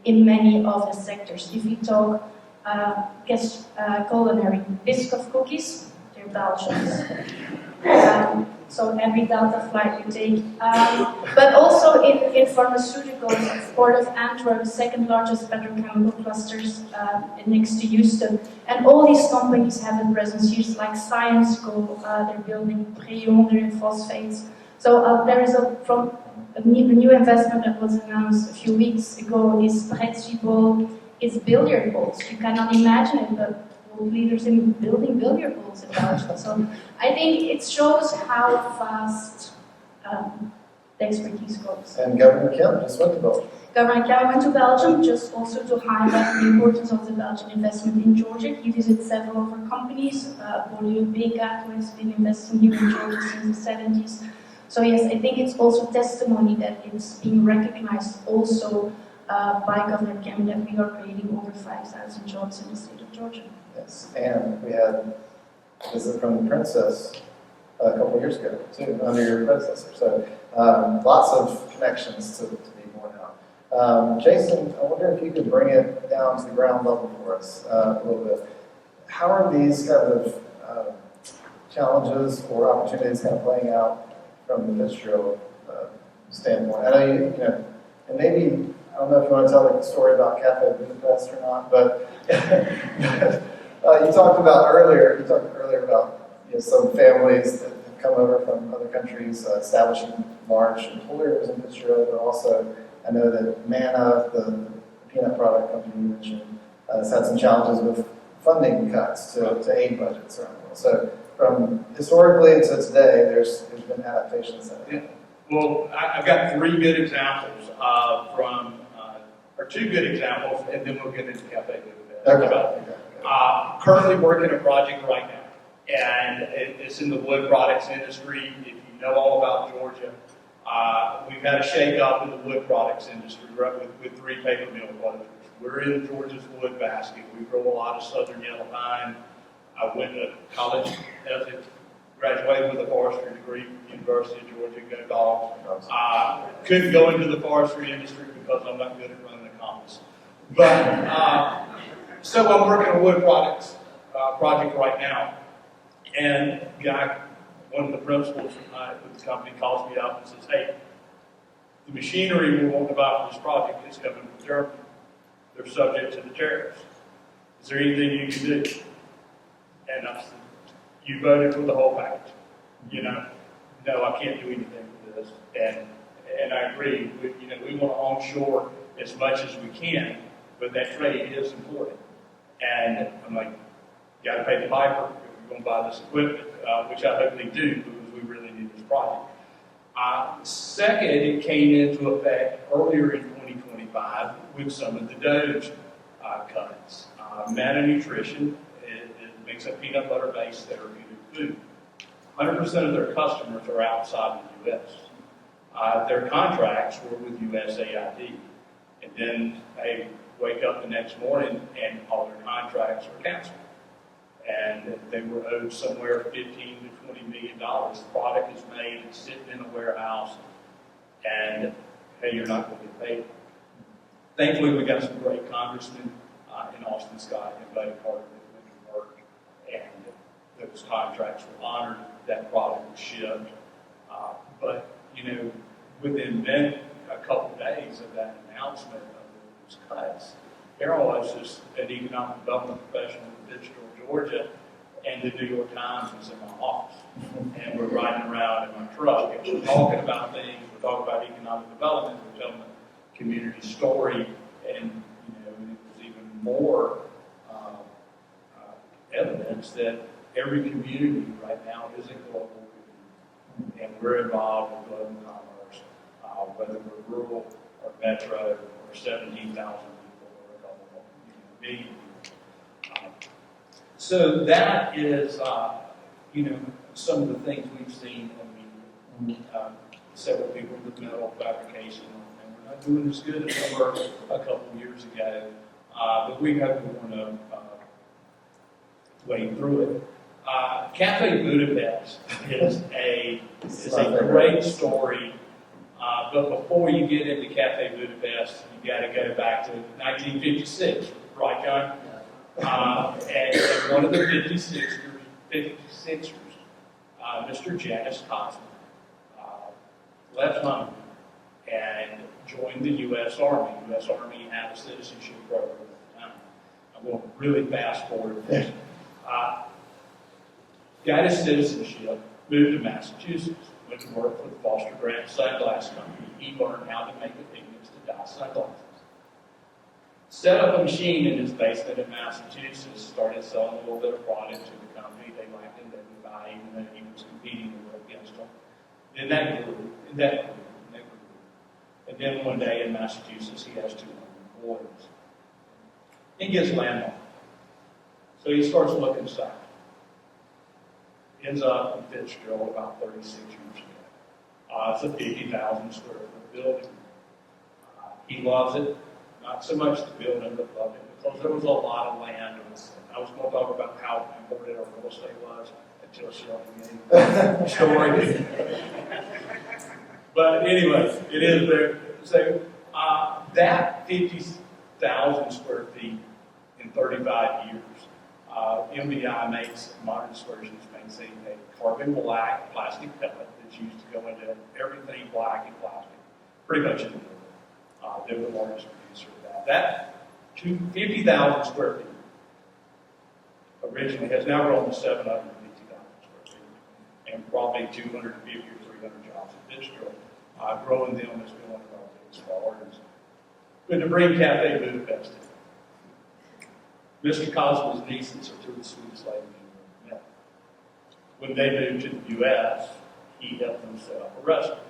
in many of the sectors. If we talk culinary biscuit cookies. They're Belgians. So every Delta flight you take. But also in pharmaceuticals, the port of Antwerp, the second largest petrochemical clusters next to Houston. And all these companies have a presence here, like Syensco, they're building Preon, they're in phosphates. So there is a new investment that was announced a few weeks ago is Fitzgerald, is billiard balls. You cannot imagine it, but world leaders in building billiard balls in Belgium. So I think it shows how fast the expertise goes. And Governor Kim just went to Belgium. Governor Kim went to Belgium just also to highlight the importance of the Belgian investment in Georgia. He visited several of our companies, Meaghan, who has been investing here in Georgia since the 70s. So yes, I think it's also testimony that it's being recognized also by Governor Kim that we are creating over 5,000 jobs in the state of Georgia. Yes, and we had a visit from the princess a couple of years ago, too, under your predecessor. So lots of connections to be born out. Jason, I wonder if you could bring it down to the ground level for us a little bit. How are these kind of challenges or opportunities kind of playing out from the Fitzgerald standpoint? I know you know, and maybe, I don't know if you want to tell the story about Cafe Budapest or not, but you talked earlier about some families that have come over from other countries, establishing large employers in Fitzgerald, but also I know that Manna, the peanut product company you mentioned, has had some challenges with funding cuts to aid budgets around the world. So from historically to today, there's been adaptations that have happened. Well, I've got three good examples or two good examples, and then we'll get into Cafe Budapest. Okay. Currently working a project right now, and it's in the wood products industry. If you know all about Georgia, we've had a shake-up in the wood products industry with 3 paper mill closures. We're in Georgia's wood basket. We grow a lot of southern yellow pine. I went to college as a graduated with a forestry degree, University of Georgia, go dogs. Couldn't go into the forestry industry because I'm not good at running a compass. But so I'm working a wood products project right now, and one of the principals with the company calls me up and says, "Hey, the machinery we want to buy for this project is coming from Germany. They're subject to the tariffs. Is there anything you can do?" And I said, "You voted for the whole package. No, I can't do anything for this." And I agree. We want to onshore as much as we can, but that trade is important. And I'm like, you got to pay the piper if you're going to buy this equipment, which I hope they do because we really need this project. Second, it came into effect earlier in 2025 with some of the DOGE cuts. Manna Nutrition, it makes a peanut butter base therapeutic food. 100% of their customers are outside the U.S. Their contracts were with USAID. And then they wake up the next morning and all their contracts are canceled. And they were owed somewhere $15 to $20 million. The product is made and sitting in a warehouse, and hey, you're not going to get paid. Thankfully, we got some great congressmen in Austin, Scott, and Buddy Carter that went to work, and those contracts were honored. That product was shipped. But within a couple of days of that announcement of those cuts, here I was just an economic development professional in Fitzgerald, Georgia, and the New York Times was in my office. And we're riding around in my truck, and we're talking about things, we're talking about economic development, we're telling the community story, and it was even more evidence that every community right now is a global community. And we're involved in global commerce, whether we're rural or metro or 17,000 people or a couple million people. So that is, some of the things we've seen. I mean, several people with metal fabrication, and we're not doing as good as we were a couple of years ago. But we hope we're going to wade through it. Cafe Budapest is a great story. But before you get into Cafe Budapest, you got to go back to 1956, right, John? And one of the 56ers, Mr. Janice Cosman, left home and joined the U.S. Army. The U.S. Army had a citizenship program at the time. I'm going to really fast forward this. Got his citizenship, moved to Massachusetts, went to work for the Foster Grant Sunglass Company. He learned how to make the pigments to dye sunglasses. Set up a machine in his basement in Massachusetts, started selling a little bit of product to the company. They liked him, they would buy him, and then he was competing against them. Then that grew, and that grew, and that grew. And then one day in Massachusetts, he has 200 employees. He gets landlocked. So he starts looking south. Ends up in Fitzgerald about 36 years ago. It's a 50,000 square foot building. He loves it. Not so much the building, but loved it because there was a lot of land. I was going to talk about how important our real estate was until Shelley gave the story. But anyway, it is there. So that 50,000 square feet in 35 years, MBI makes modern dispersions makes a carbon black plastic pellet that's used to go into everything black and plastic, pretty much in the world. They're the largest producer of that. That 50,000 square feet originally has now grown to 750,000 square feet, and probably 250 or 300 jobs in Fitzgerald. Growing them has been one of our biggest priorities. But to bring Cafe Budapest in. Mr. Cosmo's nieces are two of the sweetest ladies you've ever met. When they moved to the U.S., he helped them set up a restaurant.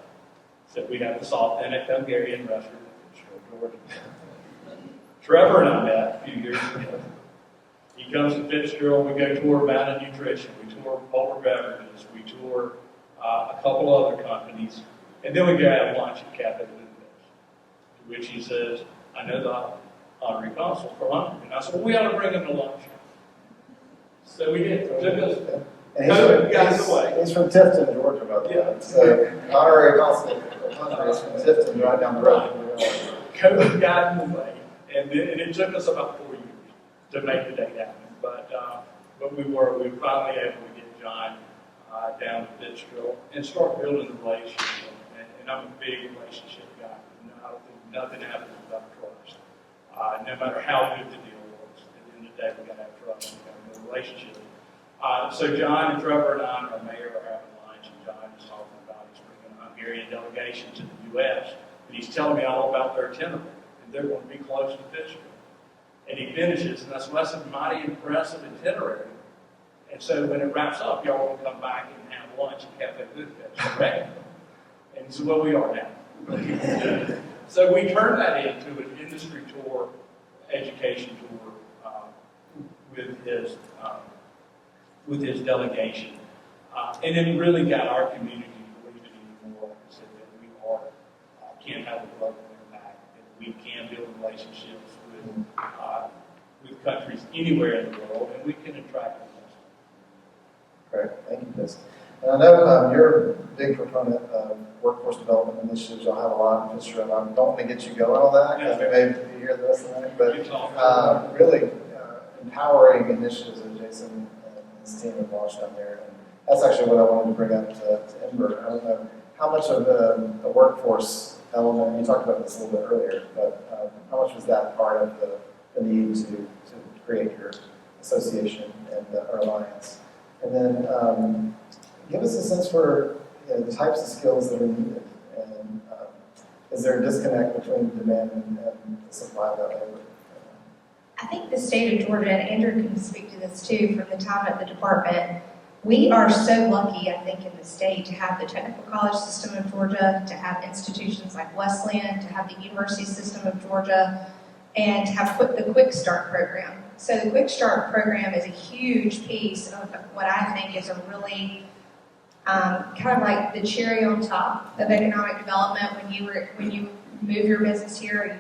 Said we have this authentic Hungarian restaurant in Fitzgerald, Georgia. Trevor and I met a few years ago. He comes to Fitzgerald, we go tour Mountain Nutrition, we tour Polar Beverages, we tour a couple other companies, and then we go have lunch at Cafe Budapest. To which he says, I know the honorary consul for London. And I said, well, we ought to bring him to lunch. So we did. Took us. He's from Tifton, Georgia, by the way. So, honorary consul for Hungary is from Tifton, right down the road. COVID got in the way, and it took us about 4 years to make the date happen. But we were finally able to get John down to Fitzgerald and start building the relationship. And I'm a big relationship guy. I don't think nothing happens without trust. No matter how good the deal was, at the end of the day, we got to have trust and we got to build a relationship. So John and Trevor and I, our mayor, are having lunch, and John is talking about he's bringing a Hungarian delegation to the U.S., and he's telling me all about their itinerary, and they're going to be close to Fitzgerald. And he finishes, and that's less than mighty impressive itinerary. And so when it wraps up, y'all will come back and have lunch at Cafe Budapest, correct? And so, well, we are now. So we turned that into an industry tour, education tour with his delegation, and it really got our community believing even more. I said that we can have a global impact, and we can build relationships with countries anywhere in the world, and we can attract them. Great, thank you, Chris. And I know you're a big proponent of workforce development initiatives. You'll have a lot in Fitzgerald. I don't want to get you going on that because we may be here the rest of the night, but really empowering initiatives that Jason and his team have launched down there. And that's actually what I wanted to bring up to Ember. I don't know how much of a workforce element, you talked about this a little bit earlier, but how much was that part of the need to create your association and our alliance? And then give us a sense for the types of skills that are needed, and is there a disconnect between demand and the supply of that labor? I think the state of Georgia, and Andrew can speak to this too from the time at the department, we are so lucky, I think, in the state to have the technical college system of Georgia, to have institutions like Wesleyan, to have the university system of Georgia, and to have the Quick Start program. So the Quick Start program is a huge piece of what I think is a really kind of like the cherry on top of economic development when you move your business here, or you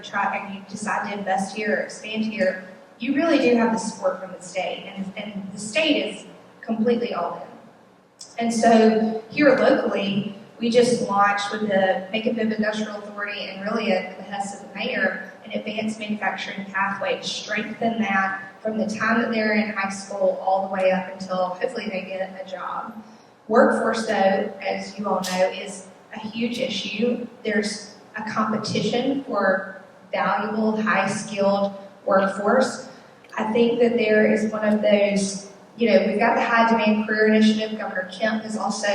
decide to invest here or expand here. You really do have the support from the state, and the state is completely all in. And so here locally, we just launched with the Make It Live Industrial Authority, and really at the behest of the mayor, an advanced manufacturing pathway to strengthen that from the time that they're in high school all the way up until hopefully they get a job. Workforce, though, as you all know, is a huge issue. There's a competition for valuable, high-skilled workforce. I think that there is one of those, we've got the High Demand Career Initiative. Governor Kemp is also,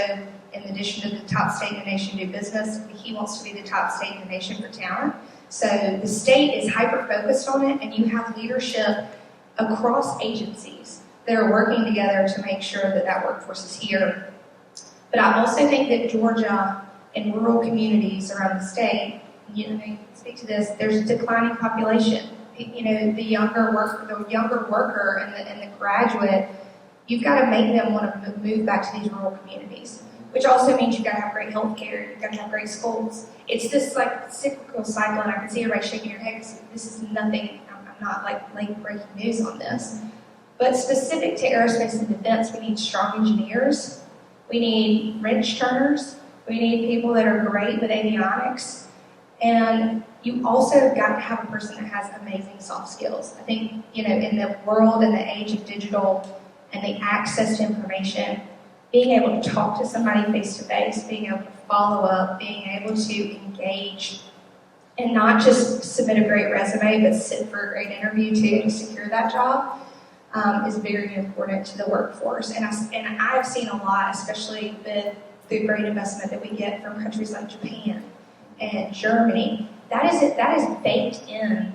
in addition to the top state in the nation to do business, he wants to be the top state in the nation for talent. So the state is hyper-focused on it, and you have leadership across agencies that are working together to make sure that that workforce is here. But I also think that Georgia and rural communities around the state, I speak to this, there's a declining population. The younger worker and the graduate, you've got to make them want to move back to these rural communities, which also means you've got to have great health care, you've got to have great schools. It's this like cyclical cycle, and I can see everybody shaking your head because this is nothing, I'm not like late breaking news on this. But specific to aerospace and defense, we need strong engineers, we need wrench turners, we need people that are great with avionics, and you also got to have a person that has amazing soft skills. I think, in the world and the age of digital and the access to information, being able to talk to somebody face to face, being able to follow up, being able to engage, and not just submit a great resume, but sit for a great interview too to secure that job, is very important to the workforce. And I've seen a lot, especially with the great investment that we get from countries like Japan and Germany. That is baked in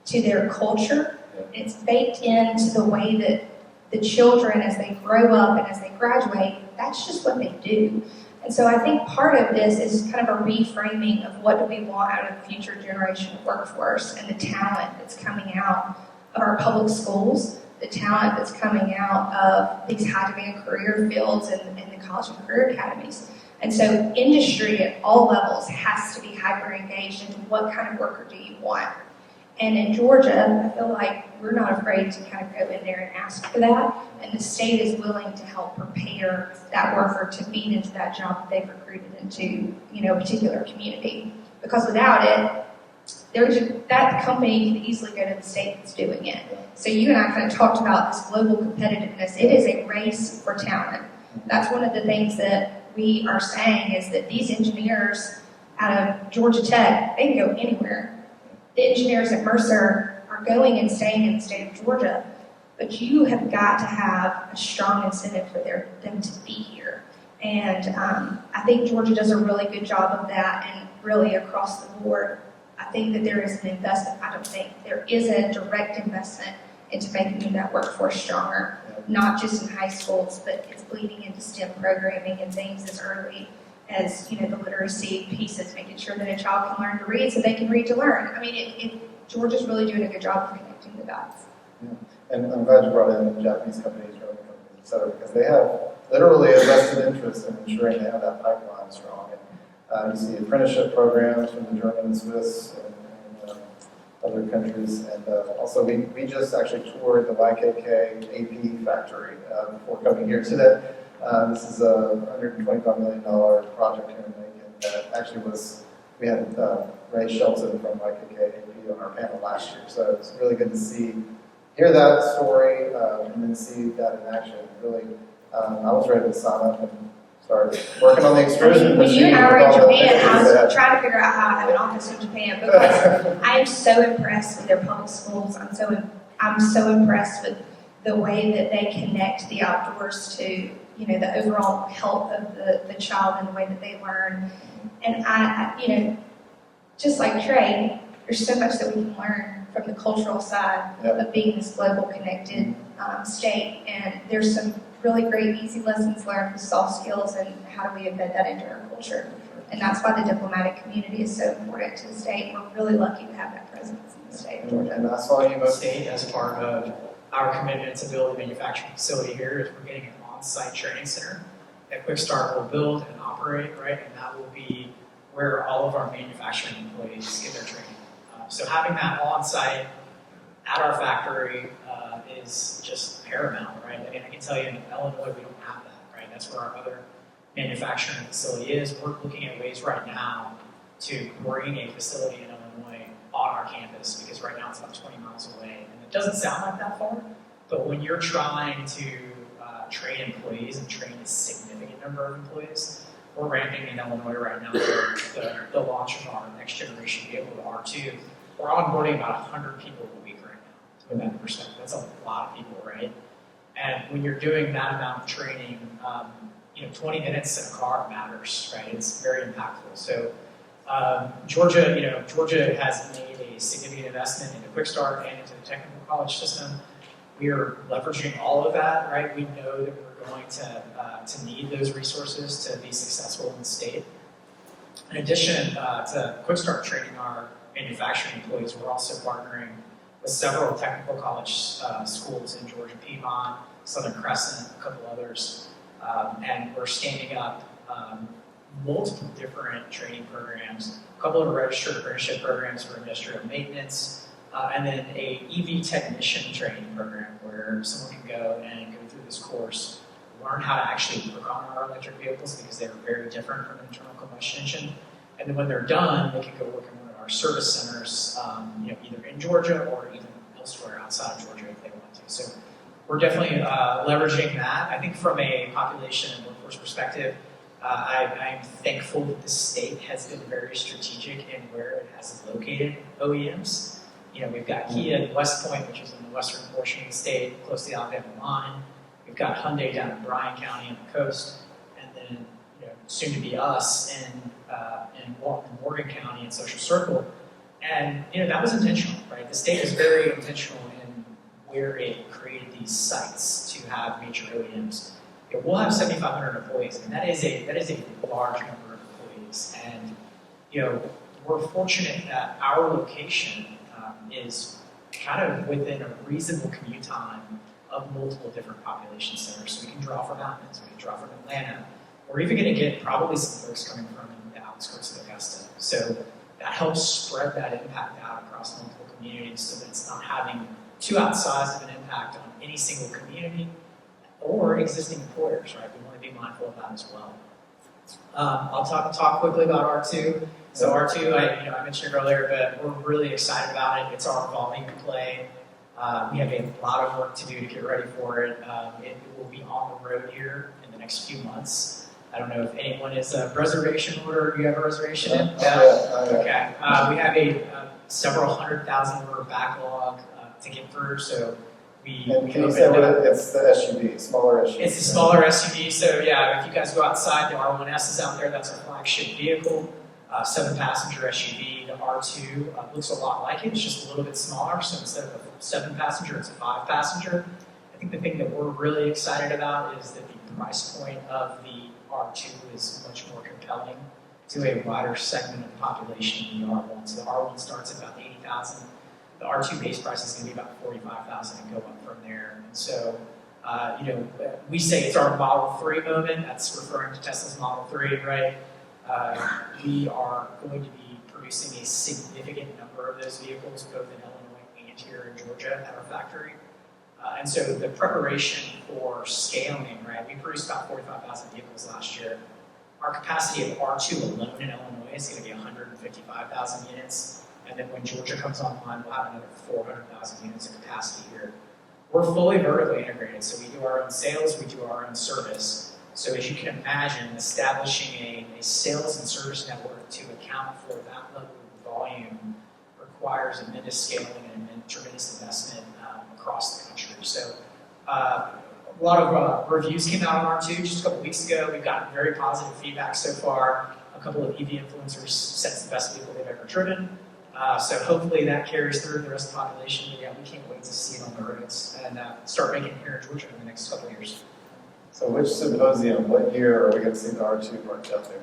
to their culture. It's baked into the way that the children, as they grow up and as they graduate, that's just what they do. And so I think part of this is kind of a reframing of what do we want out of the future generation of workforce and the talent that's coming out of our public schools, the talent that's coming out of these high-demand career fields and the college and career academies. And so industry at all levels has to be hyper-engaged into what kind of worker do you want. And in Georgia, I feel like we're not afraid to kind of go in there and ask for that, and the state is willing to help prepare that worker to feed into that job that they've recruited into, a particular community. Because without it, that company can easily go to the state that's doing it. So you and I kind of talked about this global competitiveness. It is a race for talent. That's one of the things that we are saying is that these engineers out of Georgia Tech, they can go anywhere. The engineers at Mercer are going and staying in the state of Georgia, but you have got to have a strong incentive for them to be here. And I think Georgia does a really good job of that, and really across the board, I think that there is an investment. I don't think there is a direct investment into making that workforce stronger, not just in high schools, but it's bleeding into STEM programming and things as early as the literacy pieces, making sure that a child can learn to read so they can read to learn. I mean, Georgia's really doing a good job of connecting the dots. Yeah. And I'm glad you brought in Japanese companies, German companies, et cetera, because they have literally a vested interest in ensuring they have that pipeline strong. And you see apprenticeship programs from the German and Swiss and other countries. And also, we just actually toured the YKK AP factory before coming here today. This is a $125 million project here in Meaghan that actually we had Ray Shelton from YKK AP on our panel last year. So it's really good to hear that story and then see that in action. Really, I was ready to sign up and start working on the extrusion. When you and I were in Japan, I was trying to figure out how I have an office in Japan because I am so impressed with their public schools. I'm so impressed with the way that they connect the outdoors to the overall health of the child and the way that they learn. And I just like Trey, there's so much that we can learn from the cultural side of being this global connected state. And there's some really great easy lessons learned with soft skills and how do we embed that into our culture. And that's why the diplomatic community is so important to the state. We're really lucky to have that presence in the state of Georgia. And that's why you must state as part of our commitment to build a manufacturing facility here is we're getting an on-site training center that Quick Start will build and operate, right? And that will be where all of our manufacturing employees get their training. So having that on-site at our factory is just paramount, right? And I can tell you in Illinois, we don't have that, right? That's where our other manufacturing facility is. We're looking at ways right now to bring a facility in Illinois on our campus, because right now it's about 20 miles away. And it doesn't sound like that far, but when you're trying to train employees and train a significant number of employees, we're ramping in Illinois right now for the launch of our next generation vehicle, the R2. We're onboarding about 100 people a week right now, to put that in perspective. That's a lot of people, right? And when you're doing that amount of training, 20 minutes in a car matters, right? It's very impactful. So Georgia has made a significant investment into Quick Start and into the technical college system. We are leveraging all of that, right? We know that we're going to need those resources to be successful in the state. In addition to Quick Start training our manufacturing employees, we're also partnering with several technical college schools in Georgia, Piedmont, Southern Crescent, a couple others, and we're standing up multiple different training programs, a couple of registered apprenticeship programs for industrial maintenance, and then a EV technician training program where someone can go and go through this course, learn how to actually work on our electric vehicles because they're very different from an internal combustion engine. And then when they're done, they can go work in one of our service centers, either in Georgia or even elsewhere outside of Georgia if they want to. So we're definitely leveraging that. I think from a population and workforce perspective, I'm thankful that the state has been very strategic in where it has located OEMs. We've got Kia in West Point, which is in the western portion of the state, close to the Alabama line. We've got Hyundai down in Bryan County on the coast, and then soon to be us in Morgan County and Social Circle. And that was intentional, right? The state is very intentional in where it created these sites to have major OEMs. We'll have 7,500 employees, and that is a large number of employees. And we're fortunate that our location is kind of within a reasonable commute time of multiple different population centers. So we can draw from Athens, we can draw from Atlanta. We're even going to get probably some folks coming from the outskirts of Augusta. So that helps spread that impact out across multiple communities so that it's not having too outsized of an impact on any single community or existing employers, right? We want to be mindful of that as well. I'll talk quickly about R2. So R2, I mentioned it earlier, but we're really excited about it. It's our volume play. We have a lot of work to do to get ready for it. It will be on the road here in the next few months. I don't know if anyone is a reservation order. Do you have a reservation? Okay. We have a several 100,000 order backlog to get through. So can you say what it's the SUV, smaller SUV? It's a smaller SUV. So yeah, if you guys go outside, the R1S is out there. That's our flagship vehicle. 7-passenger SUV. The R2 looks a lot like it. It's just a little bit smaller. So instead of a 7-passenger, it's a 5-passenger. I think the thing that we're really excited about is that the price point of the R2 is much more compelling to a wider segment of the population than the R1. So the R1 starts at about $80,000. The R2 base price is going to be about $45,000 and go up from there. And so, we say it's our Model 3 moment. That's referring to Tesla's Model 3, right? We are going to be producing a significant number of those vehicles, both in Illinois and here in Georgia at our factory. And so the preparation for scaling, right? We produced about 45,000 vehicles last year. Our capacity of R2 alone in Illinois is going to be 155,000 units. And then when Georgia comes online, we'll have another 400,000 units of capacity here. We're fully vertically integrated, so we do our own sales, we do our own service. So as you can imagine, establishing a sales and service network to account for that level of volume requires tremendous scaling and tremendous investment across the country. So a lot of reviews came out on R2 just a couple weeks ago. We've gotten very positive feedback so far. A couple of EV influencers said it's the best vehicle they've ever driven. So hopefully that carries through the rest of the population. But yeah, we can't wait to see it on the roads and start making it here in Georgia in the next couple of years. So which Symposium, what year are we going to see the R2 parked out there?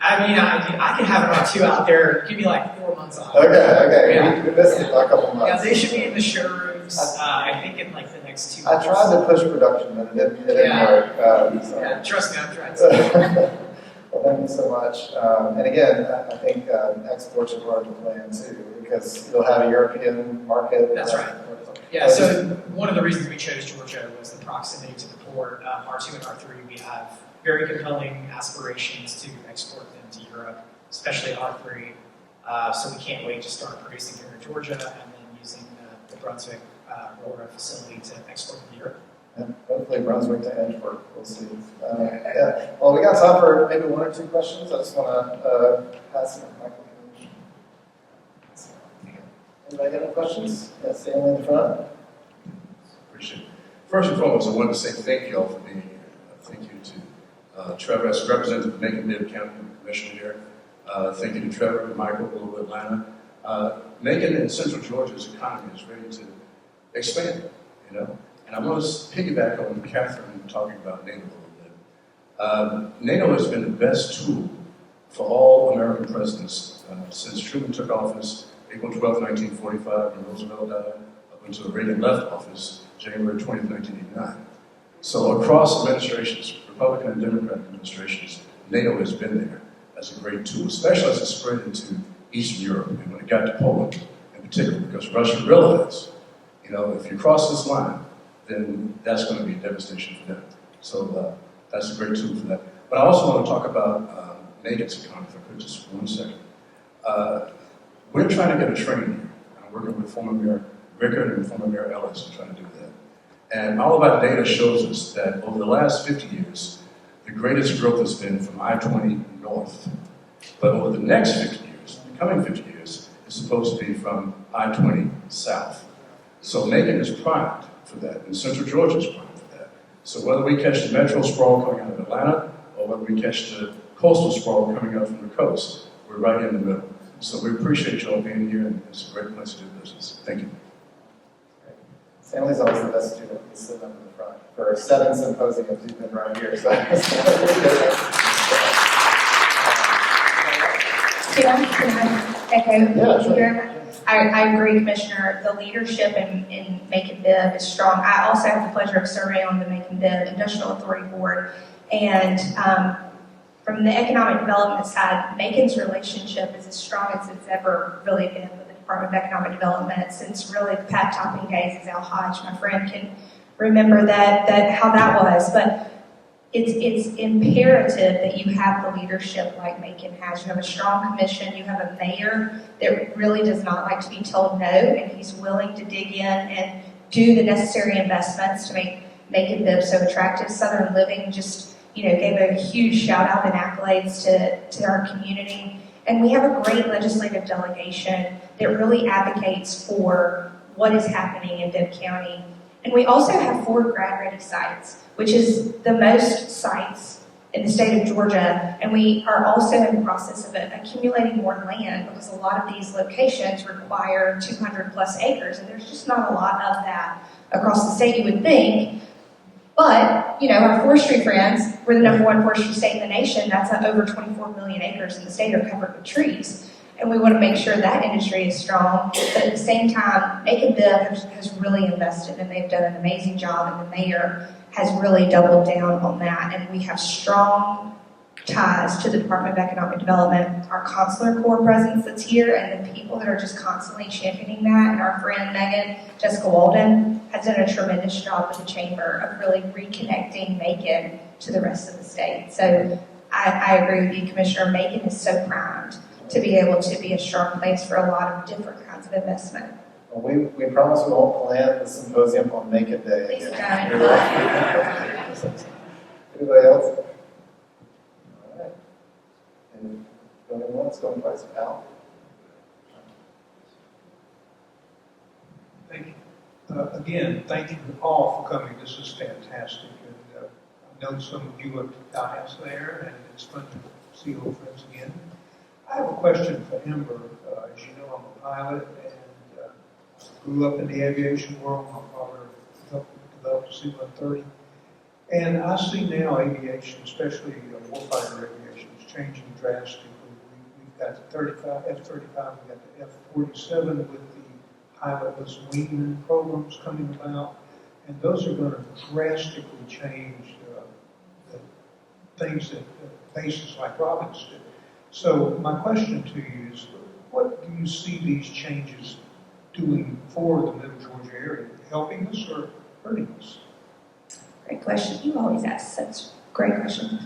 I mean, I can have an R2 out there. Give me like 4 months off. Okay. Yeah. We missed it by a couple months. Yeah, they should be in the showrooms, I think in like the next 2 I months. tried to push production, but it didn't work. Yeah, trust me, I've tried to. Well, thank you so much. And again, I think exports are part of the plan too, because you'll have a European market. That's right. Yeah, so one of the reasons we chose Georgia was the proximity to the port. R2 and R3, we have very compelling aspirations to export them to Europe, especially R3. So we can't wait to start producing here in Georgia and then using the Brunswick roller facility to export to Europe. And hopefully Brunswick to Edgeworth, we'll see. Yeah. Well, we got time for maybe one or two questions. I just want to pass it to Michael. Anybody got any questions? Yes, Stanley in the front. Appreciate it. First and foremost, I wanted to say thank you all for being here. Thank you to Trevor, as representative of Meaghan County Commissioner here. Thank you to Trevor and Michael, Global Atlanta. Meaghan and Central Georgia's economy is ready to expand, you know. And I want to piggyback on Katherine talking about NATO a little bit. NATO has been the best tool for all American presidents since Truman took office April 12, 1945, when Roosevelt died, up until Reagan left office January 20, 1989. So across administrations, Republican and Democratic administrations, NATO has been there as a great tool, especially as it spread into Eastern Europe, and when it got to Poland in particular, because Russia realized, you know, if you cross this line, then that's going to be a devastation for them. So that's a great tool for that. But I also want to talk about Meaghan's economy, if I could, just for 1 second. We're trying to get a train here. I'm working with former Mayor Rickard and former Mayor Ellis to try to do that. And all of our data shows us that over the last 50 years, the greatest growth has been from I-20 north. But over the next 50 years, the coming 50 years, it's supposed to be from I-20 south. So Meaghan is primed for that, and Central Georgia is primed for that. So whether we catch the metro sprawl coming out of Atlanta, or whether we catch the coastal sprawl coming out from the coast, we're right in the middle. So we appreciate you all being here, and it's a great place to do business. Thank you. Stanley's always the best student. He's sitting up in the front. For 7 symposiums, he's been right here. So. Can I echo? Yeah, sure. Here? I agree, Commissioner. The leadership in Macon Bibb is strong. I also have the pleasure of serving on the Macon Bibb Industrial Authority Board. And from the economic development side, Macon's relationship is as strong as it's ever really been with the Department of Economic Development since really the Pat Topping days, as Al Hodge, my friend, can remember that how that was. But it's imperative that you have the leadership like Macon has. You have a strong commission. You have a mayor that really does not like to be told no, and he's willing to dig in and do the necessary investments to make Macon Bibb so attractive. Southern Living just, gave a huge shout out and accolades to our community. And we have a great legislative delegation that really advocates for what is happening in Bibb County. And we also have 4 grad-ready sites, which is the most sites in the state of Georgia. And we are also in the process of accumulating more land because a lot of these locations require 200 plus acres, and there's just not a lot of that across the state, you would think. But, our forestry friends, we're the #1 forestry state in the nation. That's over 24 million acres in the state are covered with trees. And we want to make sure that industry is strong. But at the same time, Macon Bibb has really invested, and they've done an amazing job, and the mayor has really doubled down on that. And we have strong ties to the Department of Economic Development, our consular corps presence that's here, and the people that are just constantly championing that. And our friend Meaghan, Jessica Walden, has done a tremendous job with the chamber of really reconnecting Macon to the rest of the state. So I agree with you, Commissioner. Macon is so primed to be able to be a strong place for a lot of different kinds of investment. Well, we promise we won't plan the symposium on Macon Day. Please don't. Anybody else? All right. And going once, going twice. Al? Thank you. Again, thank you all for coming. This is fantastic. And I know some of you at the house there, and it's fun to see old friends again. I have a question for Amber. As you know, I'm a pilot and grew up in the aviation world. My father helped develop the C-130. And I see now aviation, especially warfighter aviation, is changing drastically. We've got the F-35, we've got the F-47 with the pilotless wing programs coming about. And those are going to drastically change the things that bases like Robbins did. So my question to you is, what do you see these changes doing for the Middle Georgia area? Helping us or hurting us? Great question. You always ask such great questions.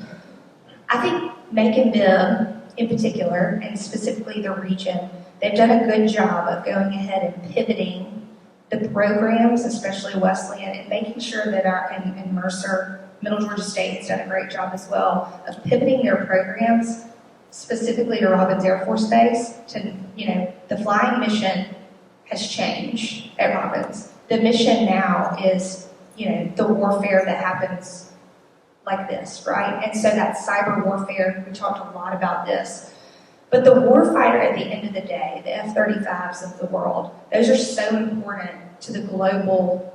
I think Macon Bibb in particular, and specifically the region, they've done a good job of going ahead and pivoting the programs, especially Wesleyan, and making sure that and Mercer, Middle Georgia State has done a great job as well of pivoting their programs specifically to Robins Air Force Base. To, the flying mission has changed at Robins. The mission now is, the warfare that happens like this, right? And so that's cyber warfare. We talked a lot about this. But the warfighter at the end of the day, the F-35s of the world, those are so important to the global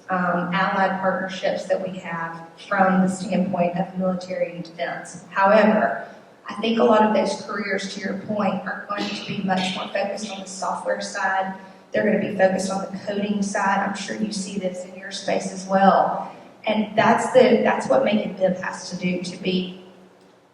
allied partnerships that we have from the standpoint of military and defense. However, I think a lot of those careers, to your point, are going to be much more focused on the software side. They're going to be focused on the coding side. I'm sure you see this in your space as well. And that's what Meaghan Bib has to do to be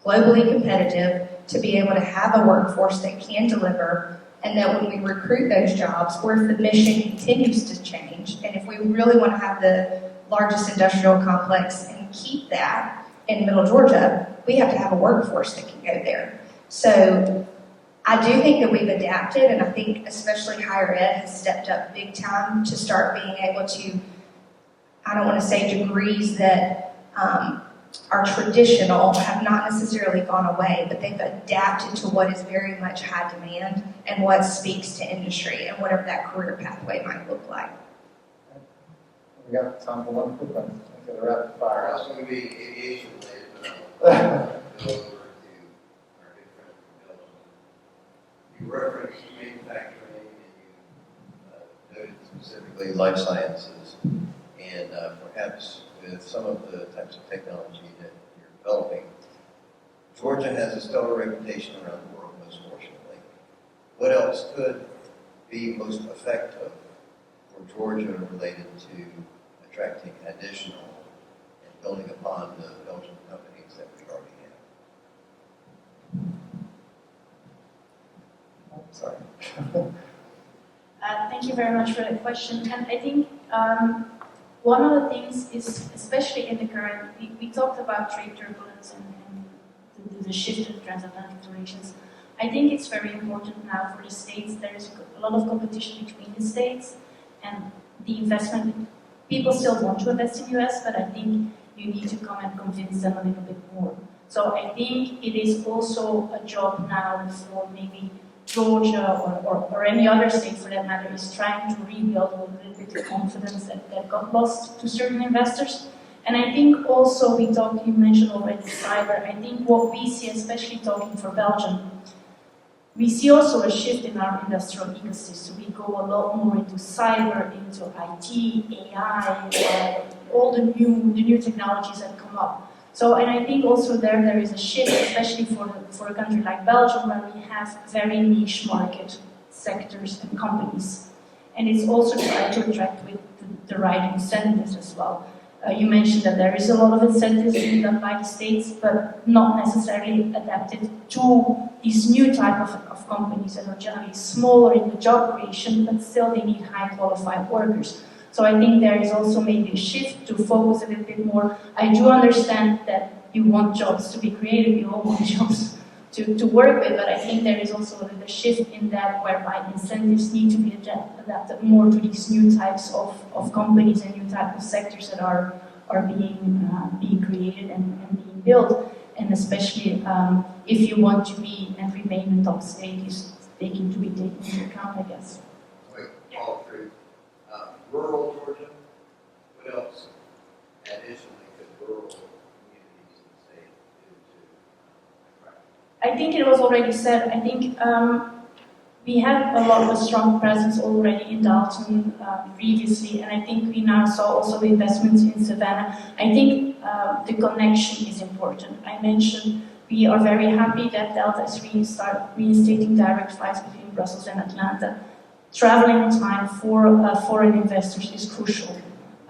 globally competitive, to be able to have a workforce that can deliver, and that when we recruit those jobs, or if the mission continues to change, and if we really want to have the largest industrial complex and keep that in Middle Georgia, we have to have a workforce that can go there. So I do think that we've adapted, and I think especially higher ed has stepped up big time to start being able to, I don't want to say degrees that are traditional have not necessarily gone away, but they've adapted to what is very much high demand and what speaks to industry and whatever that career pathway might look like. We got time for one quick one. Get a rapid fire. It's going to be aviation related, but I'll go over to our good friend from Belgium. You referenced manufacturing and you noted specifically life sciences, and perhaps with some of the types of technology that you're developing. Georgia has a stellar reputation around the world, most fortunately. What else could be most effective for Georgia related to attracting additional and building upon the Belgian companies that we already have? Sorry. Thank you very much for that question. And I think one of the things is, especially in the current, we talked about trade turbulence and the shift in transatlantic relations. I think it's very important now for the states. There is a lot of competition between the states, and the investment, people still want to invest in the US, but I think you need to come and convince them a little bit more. So I think it is also a job now for maybe Georgia or any other state for that matter is trying to rebuild a little bit of confidence that got lost to certain investors. And I think also you mentioned already cyber. I think what we see, especially talking for Belgium, we see also a shift in our industrial ecosystem. We go a lot more into cyber, into IT, AI, all the new technologies that come up. So, and I think also there is a shift, especially for a country like Belgium, where we have very niche market sectors and companies. And it's also trying to attract with the right incentives as well. You mentioned that there is a lot of incentives being done by the states, but not necessarily adapted to these new type of companies that are generally smaller in the job creation, but still they need high qualified workers. So I think there is also maybe a shift to focus a little bit more. I do understand that you want jobs to be created, you all want jobs to work with, but I think there is also a shift in that whereby incentives need to be adapted more to these new types of companies and new types of sectors that are being created and being built. And especially if you want to be and remain the top state, is taking to be taken into account, I guess. Wait, all three. Rural Georgia, what else additionally could rural communities in the state do to attract? I think it was already said. I think we had a lot of a strong presence already in Dalton previously, and I think we now saw also the investments in Savannah. I think the connection is important. I mentioned we are very happy that Delta is reinstating direct flights between Brussels and Atlanta. Traveling time for foreign investors is crucial.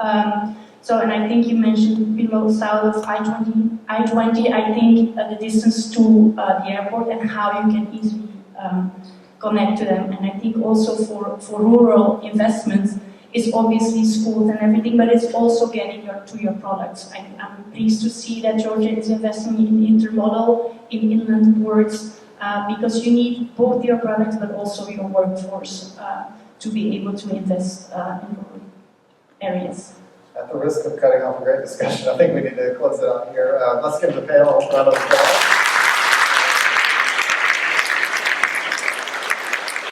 And I think you mentioned below south of I-20. I think the distance to the airport and how you can easily connect to them. And I think also for rural investments, it's obviously schools and everything, but it's also getting to your products. I'm pleased to see that Georgia is investing in intermodal, in inland ports. because you need both your products but also your workforce to be able to invest in rural areas. At the risk of cutting off a great discussion, I think we need to close it out here. Let's give the panel a round of applause.